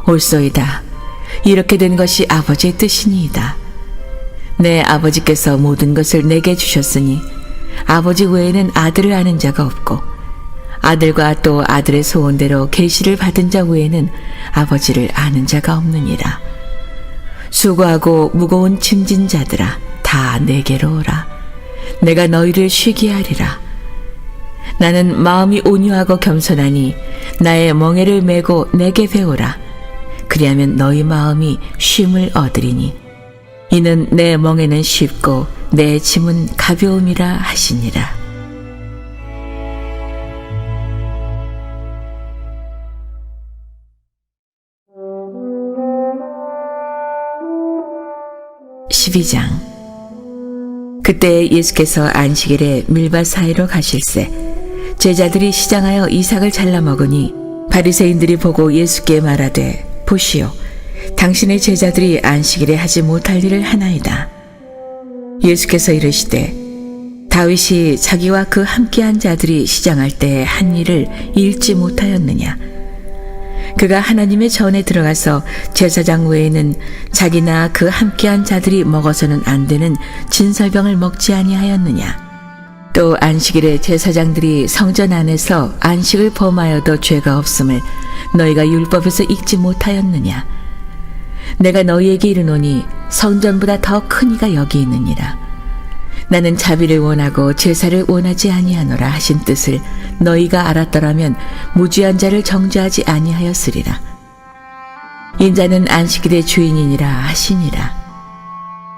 옳소이다. 이렇게 된 것이 아버지의 뜻이니이다. 내 아버지께서 모든 것을 내게 주셨으니 아버지 외에는 아들을 아는 자가 없고 아들과 또 아들의 소원대로 계시를 받은 자 외에는 아버지를 아는 자가 없느니라. 수고하고 무거운 짐진 자들아 다 내게로 오라. 내가 너희를 쉬게 하리라. 나는 마음이 온유하고 겸손하니 나의 멍에를 메고 내게 배우라. 그리하면 너희 마음이 쉼을 얻으리니 이는 내 멍에는 쉽고 내 짐은 가벼움이라 하시니라. 그때 예수께서 안식일에 밀밭 사이로 가실새 제자들이 시장하여 이삭을 잘라 먹으니 바리새인들이 보고 예수께 말하되 보시오 당신의 제자들이 안식일에 하지 못할 일을 하나이다. 예수께서 이르시되 다윗이 자기와 그 함께한 자들이 시장할 때 한 일을 잃지 못하였느냐. 그가 하나님의 전에 들어가서 제사장 외에는 자기나 그 함께한 자들이 먹어서는 안 되는 진설병을 먹지 아니하였느냐. 또 안식일에 제사장들이 성전 안에서 안식을 범하여도 죄가 없음을 너희가 율법에서 읽지 못하였느냐. 내가 너희에게 이르노니 성전보다 더 큰 이가 여기 있느니라. 나는 자비를 원하고 제사를 원하지 아니하노라 하신 뜻을 너희가 알았더라면 무죄한 자를 정죄하지 아니하였으리라. 인자는 안식일의 주인이니라 하시니라.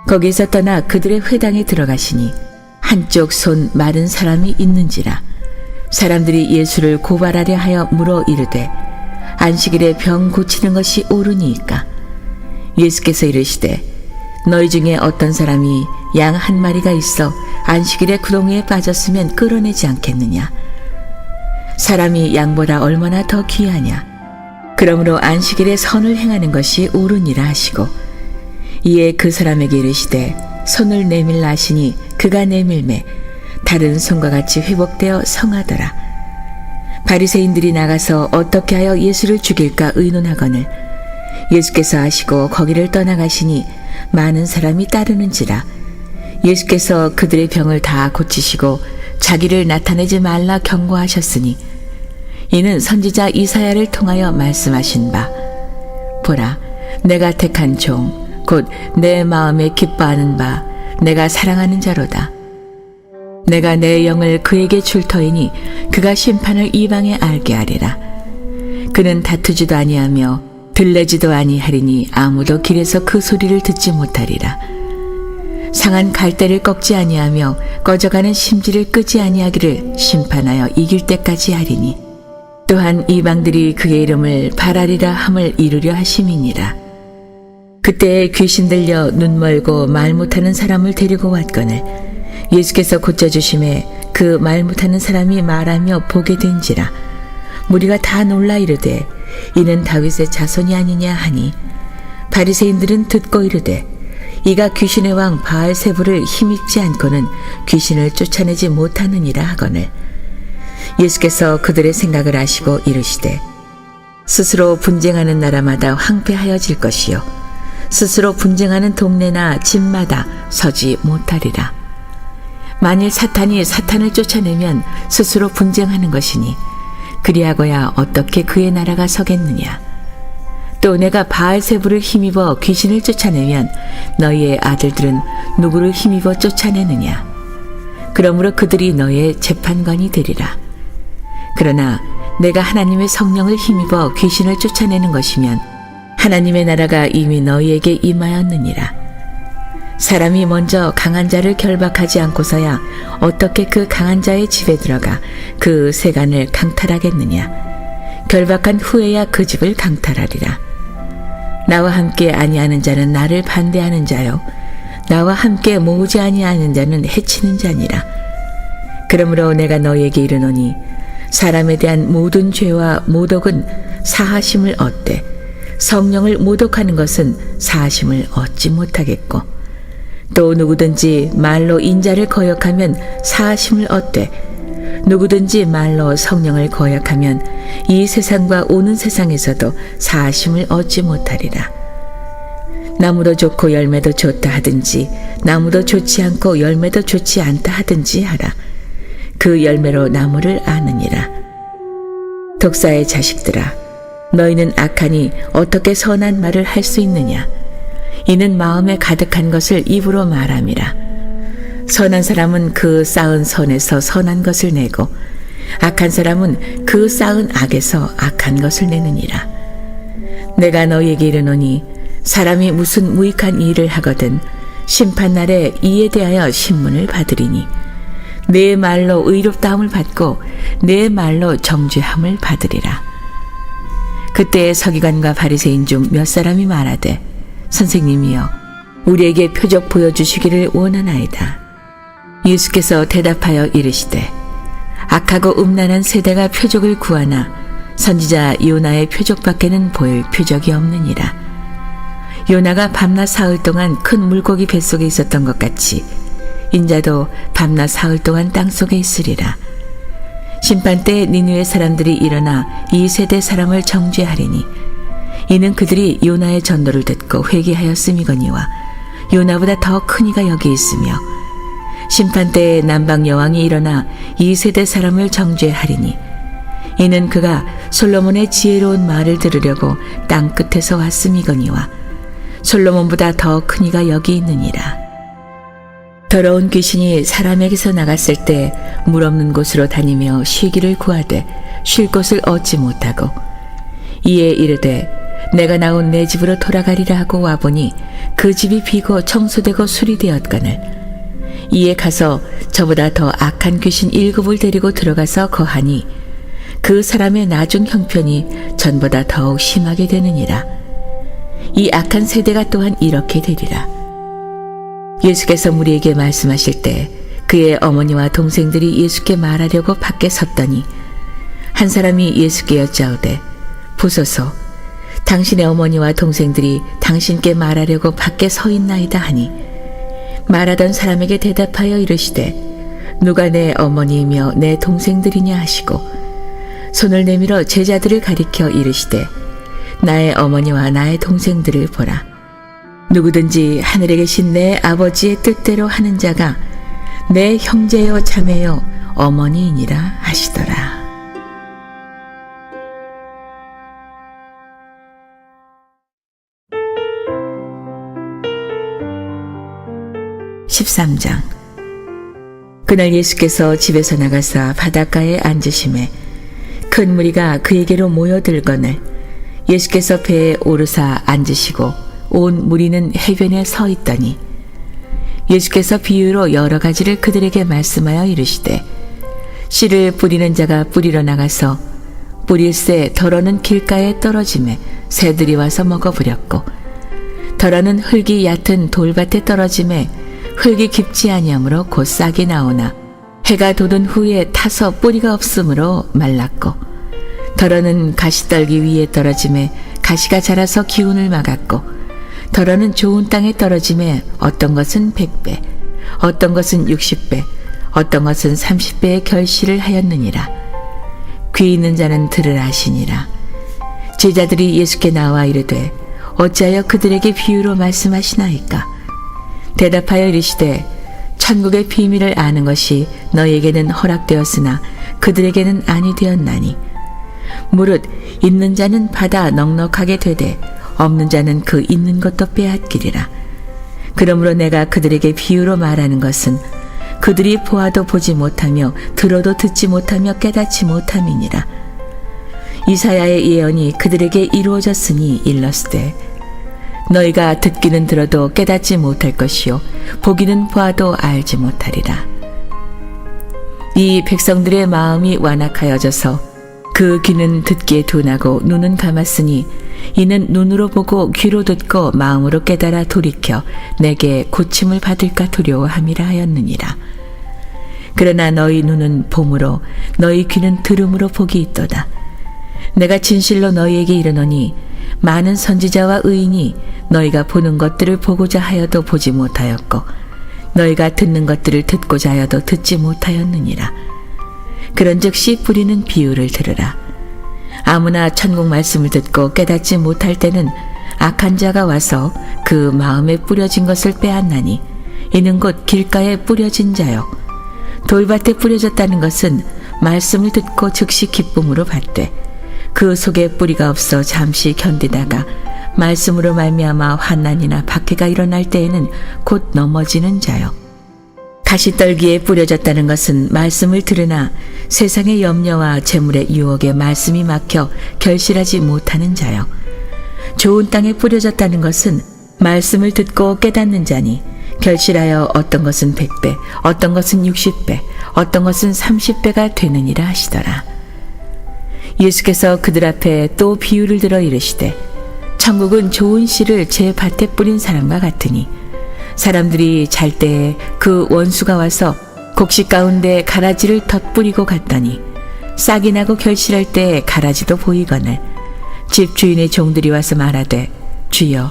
거기서 떠나 그들의 회당에 들어가시니 한쪽 손 마른 사람이 있는지라. 사람들이 예수를 고발하려 하여 물어 이르되 안식일에 병 고치는 것이 옳으니이까. 예수께서 이르시되 너희 중에 어떤 사람이 양 한 마리가 있어 안식일에 구덩이에 빠졌으면 끌어내지 않겠느냐. 사람이 양보다 얼마나 더 귀하냐. 그러므로 안식일에 선을 행하는 것이 옳으니라 하시고 이에 그 사람에게 이르시되 손을 내밀라 하시니 그가 내밀매 다른 손과 같이 회복되어 성하더라. 바리새인들이 나가서 어떻게 하여 예수를 죽일까 의논하거늘 예수께서 아시고 거기를 떠나가시니 많은 사람이 따르는지라. 예수께서 그들의 병을 다 고치시고 자기를 나타내지 말라 경고하셨으니 이는 선지자 이사야를 통하여 말씀하신 바 보라 내가 택한 종 곧 내 마음에 기뻐하는 바 내가 사랑하는 자로다. 내가 내 영을 그에게 줄 터이니 그가 심판을 이방에 알게 하리라. 그는 다투지도 아니하며 들레지도 아니하리니 아무도 길에서 그 소리를 듣지 못하리라. 상한 갈대를 꺾지 아니하며 꺼져가는 심지를 끄지 아니하기를 심판하여 이길 때까지 하리니 또한 이방들이 그의 이름을 바라리라 함을 이루려 하심이니라. 그때 귀신 들려 눈 멀고 말 못하는 사람을 데리고 왔거늘 예수께서 고쳐주심에 그 말 못하는 사람이 말하며 보게 된지라. 무리가 다 놀라 이르되 이는 다윗의 자손이 아니냐 하니 바리새인들은 듣고 이르되 이가 귀신의 왕 바알세불을 힘입지 않고는 귀신을 쫓아내지 못하느니라 하거늘 예수께서 그들의 생각을 아시고 이르시되 스스로 분쟁하는 나라마다 황폐하여질 것이요 스스로 분쟁하는 동네나 집마다 서지 못하리라. 만일 사탄이 사탄을 쫓아내면 스스로 분쟁하는 것이니 그리하고야 어떻게 그의 나라가 서겠느냐. 또 내가 바알세불을 힘입어 귀신을 쫓아내면 너희의 아들들은 누구를 힘입어 쫓아내느냐. 그러므로 그들이 너희의 재판관이 되리라. 그러나 내가 하나님의 성령을 힘입어 귀신을 쫓아내는 것이면 하나님의 나라가 이미 너희에게 임하였느니라. 사람이 먼저 강한 자를 결박하지 않고서야 어떻게 그 강한 자의 집에 들어가 그 세간을 강탈하겠느냐. 결박한 후에야 그 집을 강탈하리라. 나와 함께 아니하는 자는 나를 반대하는 자요 나와 함께 모으지 아니하는 자는 해치는 자니라. 그러므로 내가 너희에게 이르노니 사람에 대한 모든 죄와 모독은 사하심을 얻되 성령을 모독하는 것은 사하심을 얻지 못하겠고 또 누구든지 말로 인자를 거역하면 사하심을 얻되 누구든지 말로 성령을 거역하면 이 세상과 오는 세상에서도 사하심을 얻지 못하리라. 나무도 좋고 열매도 좋다 하든지 나무도 좋지 않고 열매도 좋지 않다 하든지 하라. 그 열매로 나무를 아느니라. 독사의 자식들아, 너희는 악하니 어떻게 선한 말을 할 수 있느냐. 이는 마음에 가득한 것을 입으로 말함이라. 선한 사람은 그 쌓은 선에서 선한 것을 내고 악한 사람은 그 쌓은 악에서 악한 것을 내느니라. 내가 너희에게 이르노니 사람이 무슨 무익한 일을 하거든 심판날에 이에 대하여 신문을 받으리니 내 말로 의롭다함을 받고 내 말로 정죄함을 받으리라. 그때 서기관과 바리새인 중 몇 사람이 말하되 선생님이여 우리에게 표적 보여주시기를 원하나이다. 예수께서 대답하여 이르시되 악하고 음란한 세대가 표적을 구하나 선지자 요나의 표적밖에는 보일 표적이 없느니라. 요나가 밤낮 사흘 동안 큰 물고기 뱃속에 있었던 것 같이 인자도 밤낮 사흘 동안 땅속에 있으리라. 심판 때 니느웨 사람들이 일어나 이 세대 사람을 정죄하리니 이는 그들이 요나의 전도를 듣고 회개하였음이거니와 요나보다 더 큰 이가 여기 있으며 심판 때에 남방 여왕이 일어나 이 세대 사람을 정죄하리니 이는 그가 솔로몬의 지혜로운 말을 들으려고 땅 끝에서 왔음이거니와 솔로몬보다 더 큰 이가 여기 있느니라. 더러운 귀신이 사람에게서 나갔을 때 물 없는 곳으로 다니며 쉬기를 구하되 쉴 곳을 얻지 못하고 이에 이르되 내가 나온 내 집으로 돌아가리라 하고 와보니 그 집이 비고 청소되고 수리되었거늘 이에 가서 저보다 더 악한 귀신 7을 데리고 들어가서 거하니 그 사람의 나중 형편이 전보다 더욱 심하게 되느니라. 이 악한 세대가 또한 이렇게 되리라. 예수께서 무리에게 말씀하실 때 그의 어머니와 동생들이 예수께 말하려고 밖에 섰더니 한 사람이 예수께 여짜오되 보소서 당신의 어머니와 동생들이 당신께 말하려고 밖에 서 있나이다 하니 말하던 사람에게 대답하여 이르시되 누가 내 어머니이며 내 동생들이냐 하시고 손을 내밀어 제자들을 가리켜 이르시되 나의 어머니와 나의 동생들을 보라. 누구든지 하늘에 계신 내 아버지의 뜻대로 하는 자가 내 형제요 자매요 어머니이니라 하시더라. (13장) 그날 예수께서 집에서 나가사 바닷가에 앉으심에 큰 무리가 그에게로 모여들거늘 예수께서 배에 오르사 앉으시고 온 무리는 해변에 서 있더니 예수께서 비유로 여러 가지를 그들에게 말씀하여 이르시되 씨를 뿌리는 자가 뿌리러 나가서 뿌릴새 덜어는 길가에 떨어짐에 새들이 와서 먹어버렸고 덜어는 흙이 얕은 돌밭에 떨어짐에 흙이 깊지 아니하므로 곧 싹이 나오나 해가 돋은 후에 타서 뿌리가 없으므로 말랐고 덜어는 가시떨기 위에 떨어짐에 가시가 자라서 기운을 막았고 덜어는 좋은 땅에 떨어짐에 어떤 것은 100배 어떤 것은 60배 어떤 것은 30배의 결실을 하였느니라. 귀 있는 자는 들으라 하시니라. 제자들이 예수께 나와 이르되 어찌하여 그들에게 비유로 말씀하시나이까. 대답하여 이르시되 천국의 비밀을 아는 것이 너희에게는 허락되었으나 그들에게는 아니 되었나니 무릇 있는 자는 받아 넉넉하게 되되 없는 자는 그 있는 것도 빼앗기리라. 그러므로 내가 그들에게 비유로 말하는 것은 그들이 보아도 보지 못하며 들어도 듣지 못하며 깨닫지 못함이니라. 이사야의 예언이 그들에게 이루어졌으니 일렀으되 너희가 듣기는 들어도 깨닫지 못할 것이요 보기는 보아도 알지 못하리라. 이 백성들의 마음이 완악하여져서 그 귀는 듣기에 둔하고 눈은 감았으니 이는 눈으로 보고 귀로 듣고 마음으로 깨달아 돌이켜 내게 고침을 받을까 두려워함이라 하였느니라. 그러나 너희 눈은 봄으로 너희 귀는 들음으로 복이 있도다. 내가 진실로 너희에게 이르노니 많은 선지자와 의인이 너희가 보는 것들을 보고자 하여도 보지 못하였고 너희가 듣는 것들을 듣고자 하여도 듣지 못하였느니라. 그런즉 씨 뿌리는 비유를 들으라. 아무나 천국 말씀을 듣고 깨닫지 못할 때는 악한 자가 와서 그 마음에 뿌려진 것을 빼앗나니 이는 곧 길가에 뿌려진 자요 돌밭에 뿌려졌다는 것은 말씀을 듣고 즉시 기쁨으로 받되 그 속에 뿌리가 없어 잠시 견디다가 말씀으로 말미암아 환난이나 박해가 일어날 때에는 곧 넘어지는 자요 가시떨기에 뿌려졌다는 것은 말씀을 들으나 세상의 염려와 재물의 유혹에 말씀이 막혀 결실하지 못하는 자요 좋은 땅에 뿌려졌다는 것은 말씀을 듣고 깨닫는 자니 결실하여 어떤 것은 100배 어떤 것은 60배 어떤 것은 30배가 되느니라 하시더라. 예수께서 그들 앞에 또 비유를 들어 이르시되 천국은 좋은 씨를 제 밭에 뿌린 사람과 같으니 사람들이 잘 때에 그 원수가 와서 곡식 가운데 가라지를 덧뿌리고 갔더니 싹이 나고 결실할 때 가라지도 보이거늘 집 주인의 종들이 와서 말하되 주여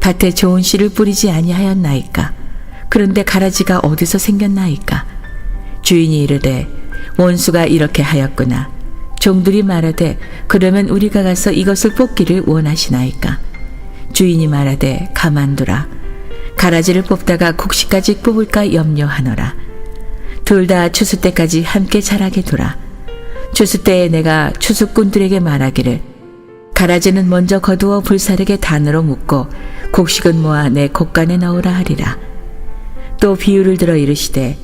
밭에 좋은 씨를 뿌리지 아니하였나이까. 그런데 가라지가 어디서 생겼나이까. 주인이 이르되 원수가 이렇게 하였구나. 종들이 말하되 그러면 우리가 가서 이것을 뽑기를 원하시나이까. 주인이 말하되 가만두라. 가라지를 뽑다가 곡식까지 뽑을까 염려하노라. 둘 다 추수 때까지 함께 자라게 두라. 추수 때에 내가 추수꾼들에게 말하기를 가라지는 먼저 거두어 불사르게 단으로 묶고 곡식은 모아 내 곡간에 넣으라 하리라. 또 비유를 들어 이르시되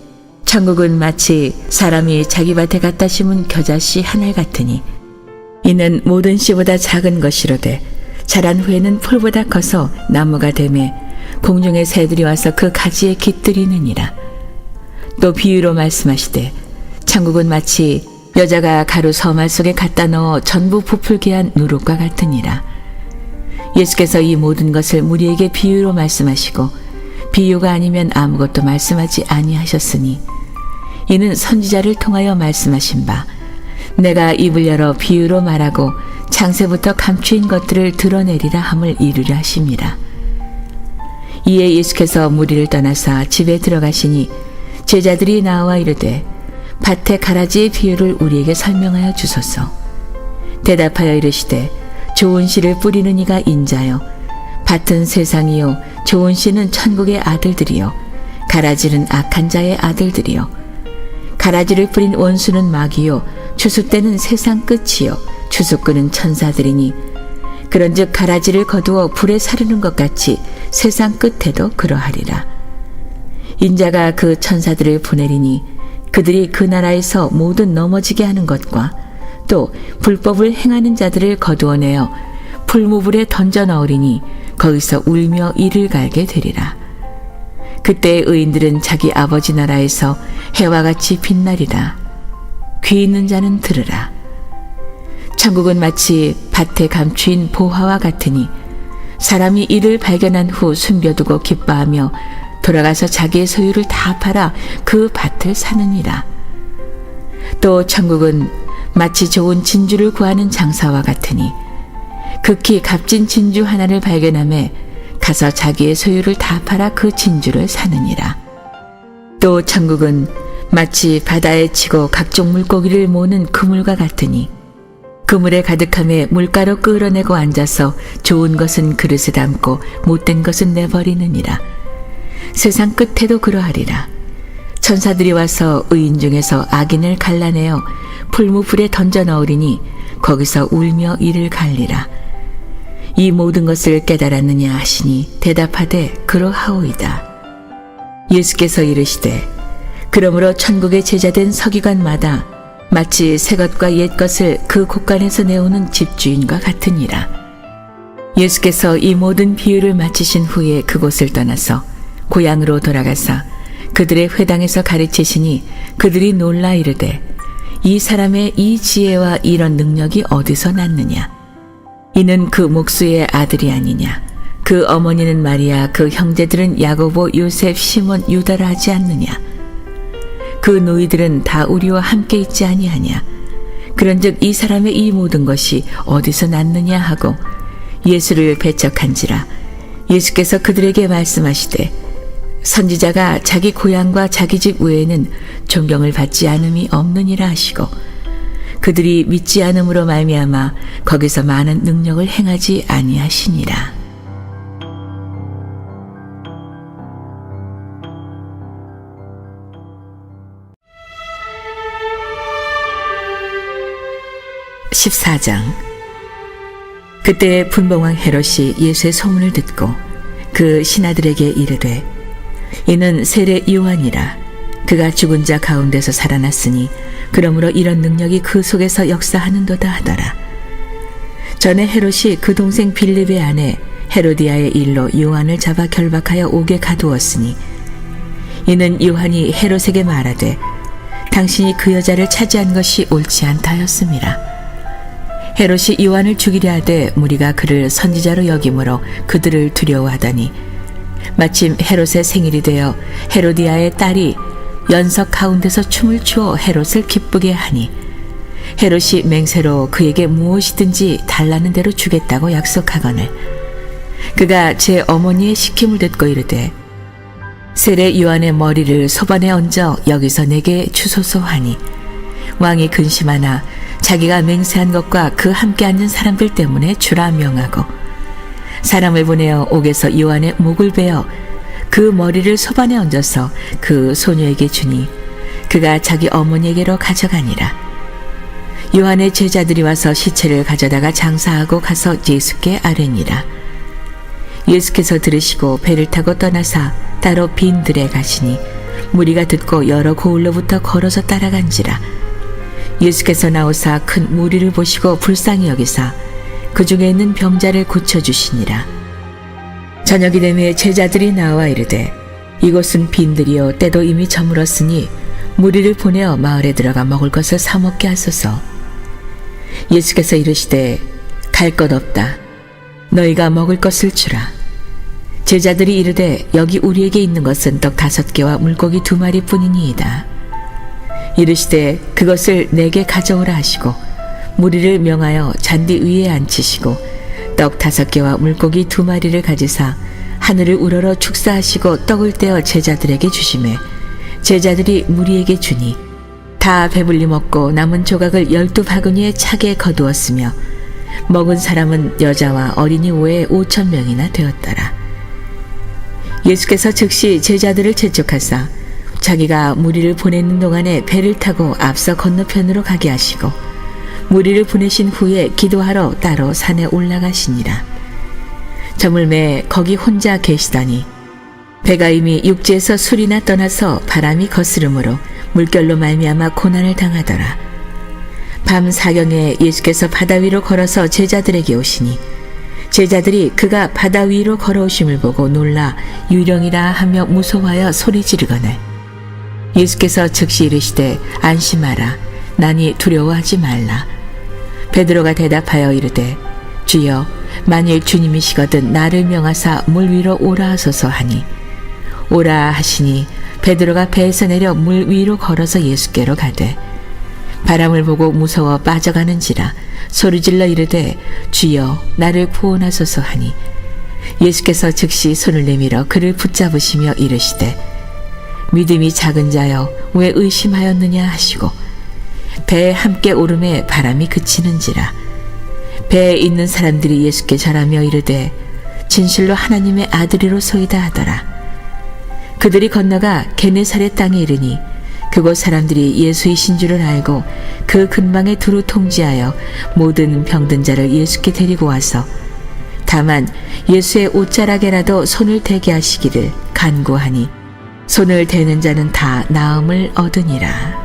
천국은 마치 사람이 자기 밭에 갖다 심은 겨자씨 하나 같으니 이는 모든 씨보다 작은 것이로되 자란 후에는 풀보다 커서 나무가 되매 공중의 새들이 와서 그 가지에 깃들이느니라. 또 비유로 말씀하시되 천국은 마치 여자가 가루 서말 속에 갖다 넣어 전부 부풀게 한 누룩과 같으니라. 예수께서 이 모든 것을 무리에게 비유로 말씀하시고 비유가 아니면 아무것도 말씀하지 아니하셨으니 이는 선지자를 통하여 말씀하신 바 내가 입을 열어 비유로 말하고 창세부터 감추인 것들을 드러내리라 함을 이루려 하심이라. 이에 예수께서 무리를 떠나사 집에 들어가시니 제자들이 나와 이르되 밭의 가라지의 비유를 우리에게 설명하여 주소서. 대답하여 이르시되 좋은 씨를 뿌리는 이가 인자요 밭은 세상이요 좋은 씨는 천국의 아들들이요 가라지는 악한 자의 아들들이요 가라지를 뿌린 원수는 마귀요 추수 때는 세상 끝이요 추수꾼은 천사들이니 그런즉 가라지를 거두어 불에 사르는 것 같이 세상 끝에도 그러하리라. 인자가 그 천사들을 보내리니 그들이 그 나라에서 모든 넘어지게 하는 것과 또 불법을 행하는 자들을 거두어내어 풀무불에 던져 넣으리니 거기서 울며 이를 갈게 되리라. 그때 의인들은 자기 아버지 나라에서 해와 같이 빛나리라. 귀 있는 자는 들으라. 천국은 마치 밭에 감추인 보화와 같으니 사람이 이를 발견한 후 숨겨두고 기뻐하며 돌아가서 자기의 소유를 다 팔아 그 밭을 사느니라. 또 천국은 마치 좋은 진주를 구하는 장사와 같으니 극히 값진 진주 하나를 발견하며 가서 자기의 소유를 다 팔아 그 진주를 사느니라. 또 천국은 마치 바다에 치고 각종 물고기를 모으는 그물과 같으니 그물에 가득함에 물가로 끌어내고 앉아서 좋은 것은 그릇에 담고 못된 것은 내버리느니라. 세상 끝에도 그러하리라. 천사들이 와서 의인 중에서 악인을 갈라내어 풀무불에 던져 넣으리니 거기서 울며 이를 갈리라. 이 모든 것을 깨달았느냐 하시니 대답하되 그러하오이다. 예수께서 이르시되 그러므로 천국의 제자된 서기관마다 마치 새 것과 옛 것을 그 곳간에서 내오는 집주인과 같으니라. 예수께서 이 모든 비유를 마치신 후에 그곳을 떠나서 고향으로 돌아가사 그들의 회당에서 가르치시니 그들이 놀라 이르되 이 사람의 이 지혜와 이런 능력이 어디서 났느냐. 이는 그 목수의 아들이 아니냐. 그 어머니는 마리아, 그 형제들은 야고보, 요셉, 시몬, 유다라 하지 않느냐. 그 노이들은 다 우리와 함께 있지 아니하냐. 그런즉 이 사람의 이 모든 것이 어디서 났느냐 하고 예수를 배척한지라. 예수께서 그들에게 말씀하시되 선지자가 자기 고향과 자기 집 외에는 존경을 받지 않음이 없느니라 하시고 그들이 믿지 않음으로 말미암아 거기서 많은 능력을 행하지 아니하시니라. (14장) 그때 분봉왕 헤롯이 예수의 소문을 듣고 그 신하들에게 이르되 이는 세례 요한이라. 그가 죽은 자 가운데서 살아났으니 그러므로 이런 능력이 그 속에서 역사하는도다 하더라. 전에 헤롯이 그 동생 빌립의 아내 헤로디아의 일로 요한을 잡아 결박하여 옥에 가두었으니 이는 요한이 헤롯에게 말하되 당신이 그 여자를 차지한 것이 옳지 않다 하였음이라. 헤롯이 요한을 죽이려 하되 무리가 그를 선지자로 여김으로 그들을 두려워하더니 마침 헤롯의 생일이 되어 헤로디아의 딸이 연석 가운데서 춤을 추어 헤롯을 기쁘게 하니 헤롯이 맹세로 그에게 무엇이든지 달라는 대로 주겠다고 약속하거늘 그가 제 어머니의 시킴을 듣고 이르되 세례 요한의 머리를 소반에 얹어 여기서 내게 주소서 하니 왕이 근심하나 자기가 맹세한 것과 그 함께 앉은 사람들 때문에 주라 명하고 사람을 보내어 옥에서 요한의 목을 베어 그 머리를 소반에 얹어서 그 소녀에게 주니 그가 자기 어머니에게로 가져가니라. 요한의 제자들이 와서 시체를 가져다가 장사하고 가서 예수께 아뢰니라. 예수께서 들으시고 배를 타고 떠나사 따로 빈 들에 가시니 무리가 듣고 여러 고을로부터 걸어서 따라간지라. 예수께서 나오사 큰 무리를 보시고 불쌍히 여기사 그 중에 있는 병자를 고쳐주시니라. 저녁이 되매 제자들이 나와 이르되 이곳은 빈들이요 때도 이미 저물었으니 무리를 보내어 마을에 들어가 먹을 것을 사 먹게 하소서. 예수께서 이르시되 갈 것 없다. 너희가 먹을 것을 주라. 제자들이 이르되 여기 우리에게 있는 것은 떡 5개와 물고기 2마리 뿐이니이다. 이르시되 그것을 내게 가져오라 하시고 무리를 명하여 잔디 위에 앉히시고 떡 5개와 물고기 2마리를 가지사 하늘을 우러러 축사하시고 떡을 떼어 제자들에게 주시매 제자들이 무리에게 주니 다 배불리 먹고 남은 조각을 12바구니에 차게 거두었으며 먹은 사람은 여자와 어린이 외에 5,000명이나 되었더라. 예수께서 즉시 제자들을 재촉하사 자기가 무리를 보내는 동안에 배를 타고 앞서 건너편으로 가게 하시고 무리를 보내신 후에 기도하러 따로 산에 올라가시니라. 저물매 거기 혼자 계시다니 배가 이미 육지에서 술이나 떠나서 바람이 거스름으로 물결로 말미암아 고난을 당하더라. 밤 사경에 예수께서 바다 위로 걸어서 제자들에게 오시니 제자들이 그가 바다 위로 걸어오심을 보고 놀라 유령이라 하며 무서워하여 소리 지르거늘 예수께서 즉시 이르시되 안심하라 나니 두려워하지 말라. 베드로가 대답하여 이르되 주여 만일 주님이시거든 나를 명하사 물 위로 오라 하소서 하니 오라 하시니 베드로가 배에서 내려 물 위로 걸어서 예수께로 가되 바람을 보고 무서워 빠져가는지라 소리질러 이르되 주여 나를 구원하소서 하니 예수께서 즉시 손을 내밀어 그를 붙잡으시며 이르시되 믿음이 작은 자여 왜 의심하였느냐 하시고 배에 함께 오름에 바람이 그치는지라 배에 있는 사람들이 예수께 절하며 이르되 진실로 하나님의 아들이로소이다 하더라. 그들이 건너가 게네사렛 땅에 이르니 그곳 사람들이 예수이신 줄을 알고 그 근방에 두루 통지하여 모든 병든 자를 예수께 데리고 와서 다만 예수의 옷자락에라도 손을 대게 하시기를 간구하니 손을 대는 자는 다 나음을 얻으니라.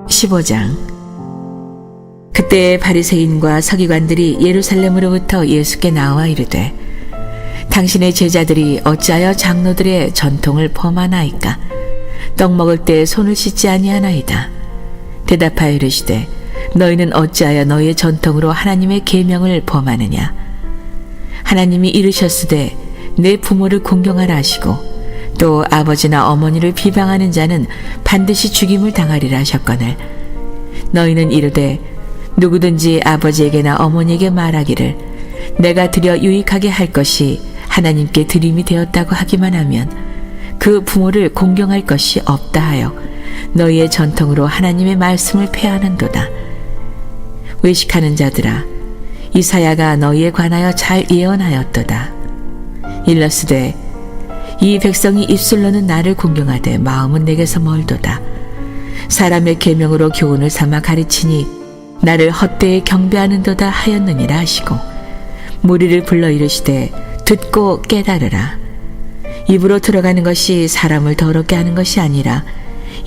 15장. 그때 바리새인과 서기관들이 예루살렘으로부터 예수께 나와 이르되 당신의 제자들이 어찌하여 장로들의 전통을 범하나이까? 떡 먹을 때 손을 씻지 아니하나이다. 대답하여 이르시되 너희는 어찌하여 너희의 전통으로 하나님의 계명을 범하느냐? 하나님이 이르셨으되 내 부모를 공경하라 하시고 또 아버지나 어머니를 비방하는 자는 반드시 죽임을 당하리라 하셨거늘 너희는 이르되 누구든지 아버지에게나 어머니에게 말하기를 내가 드려 유익하게 할 것이 하나님께 드림이 되었다고 하기만 하면 그 부모를 공경할 것이 없다 하여 너희의 전통으로 하나님의 말씀을 폐하는도다. 외식하는 자들아 이사야가 너희에 관하여 잘 예언하였도다. 일러스되 이 백성이 입술로는 나를 공경하되 마음은 내게서 멀도다. 사람의 계명으로 교훈을 삼아 가르치니 나를 헛되이 경배하는도다 하였느니라 하시고 무리를 불러 이르시되 듣고 깨달으라. 입으로 들어가는 것이 사람을 더럽게 하는 것이 아니라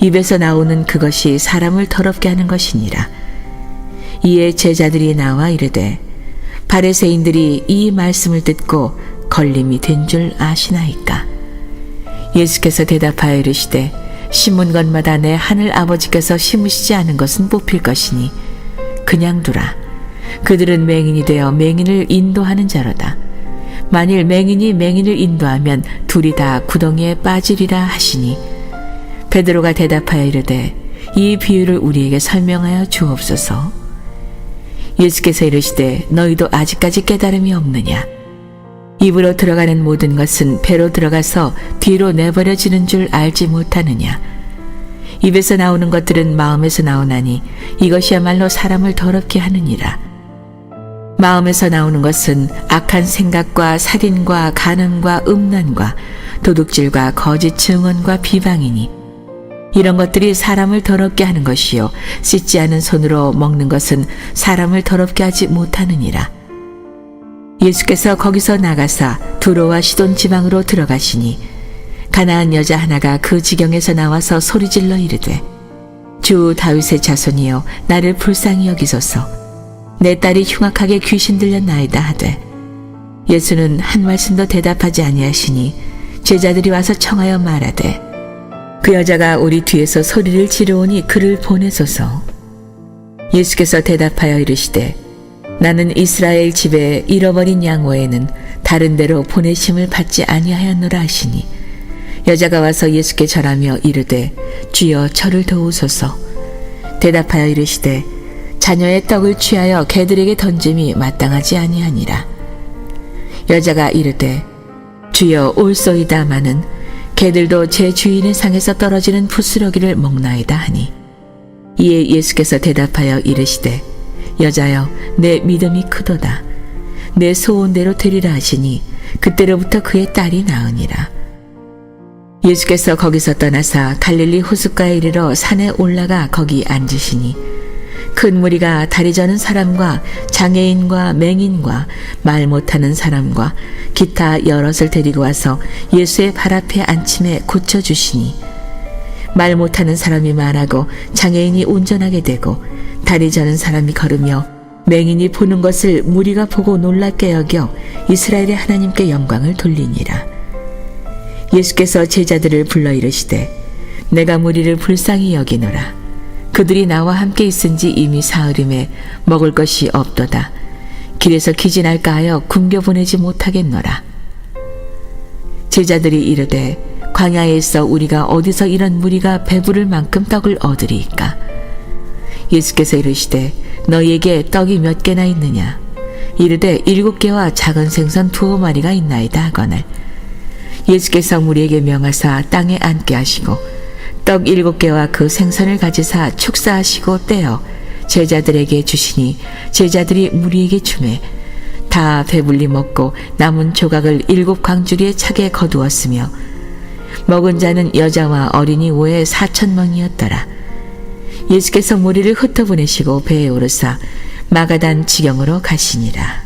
입에서 나오는 그것이 사람을 더럽게 하는 것이니라. 이에 제자들이 나와 이르되 바리새인들이 이 말씀을 듣고 걸림이 된 줄 아시나이까? 예수께서 대답하여 이르시되 심은 것마다 내 하늘 아버지께서 심으시지 않은 것은 뽑힐 것이니 그냥 두라. 그들은 맹인이 되어 맹인을 인도하는 자로다. 만일 맹인이 맹인을 인도하면 둘이 다 구덩이에 빠지리라 하시니 베드로가 대답하여 이르되 이 비유를 우리에게 설명하여 주옵소서. 예수께서 이르시되 너희도 아직까지 깨달음이 없느냐? 입으로 들어가는 모든 것은 배로 들어가서 뒤로 내버려지는 줄 알지 못하느냐? 입에서 나오는 것들은 마음에서 나오나니 이것이야말로 사람을 더럽게 하느니라. 마음에서 나오는 것은 악한 생각과 살인과 간음과 음란과 도둑질과 거짓 증언과 비방이니 이런 것들이 사람을 더럽게 하는 것이요 씻지 않은 손으로 먹는 것은 사람을 더럽게 하지 못하느니라. 예수께서 거기서 나가사 두로와 시돈 지방으로 들어가시니 가나안 여자 하나가 그 지경에서 나와서 소리질러 이르되 주 다윗의 자손이여 나를 불쌍히 여기소서. 내 딸이 흉악하게 귀신 들렸나이다 하되 예수는 한 말씀도 대답하지 아니하시니 제자들이 와서 청하여 말하되 그 여자가 우리 뒤에서 소리를 지르오니 그를 보내소서. 예수께서 대답하여 이르시되 나는 이스라엘 집에 잃어버린 양 외에는 다른 데로 보내심을 받지 아니하였노라 하시니 여자가 와서 예수께 절하며 이르되 주여 저를 도우소서. 대답하여 이르시되 자녀의 떡을 취하여 개들에게 던짐이 마땅하지 아니하니라. 여자가 이르되 주여 올소이다마는 개들도 제 주인의 상에서 떨어지는 부스러기를 먹나이다 하니 이에 예수께서 대답하여 이르시되 여자여 내 믿음이 크도다. 내 소원대로 되리라 하시니 그때로부터 그의 딸이 나으니라. 예수께서 거기서 떠나사 갈릴리 호숫가에 이르러 산에 올라가 거기 앉으시니 큰 무리가 다리 저는 사람과 장애인과 맹인과 말 못하는 사람과 기타 여럿을 데리고 와서 예수의 발 앞에 앉힘에 고쳐주시니 말 못하는 사람이 말하고 장애인이 운전하게 되고 다리 저는 사람이 걸으며 맹인이 보는 것을 무리가 보고 놀랍게 여겨 이스라엘의 하나님께 영광을 돌리니라. 예수께서 제자들을 불러 이르시되 내가 무리를 불쌍히 여기노라. 그들이 나와 함께 있은지 이미 사흘임에 먹을 것이 없도다. 길에서 기진할까 하여 굶겨 보내지 못하겠노라. 제자들이 이르되 광야에서 우리가 어디서 이런 무리가 배부를 만큼 떡을 얻으리이까. 예수께서 이르시되 너희에게 떡이 몇 개나 있느냐. 이르되 7개와 작은 생선 2마리가 있나이다 하거늘. 예수께서 무리에게 명하사 땅에 앉게 하시고 떡 7개와 그 생선을 가지사 축사하시고 떼어 제자들에게 주시니 제자들이 무리에게 주매 다 배불리 먹고 남은 조각을 7광주리에 차게 거두었으며 먹은 자는 여자와 어린이 외에 4,000명이었더라. 예수께서 무리를 흩어보내시고 배에 오르사 마가단 지경으로 가시니라.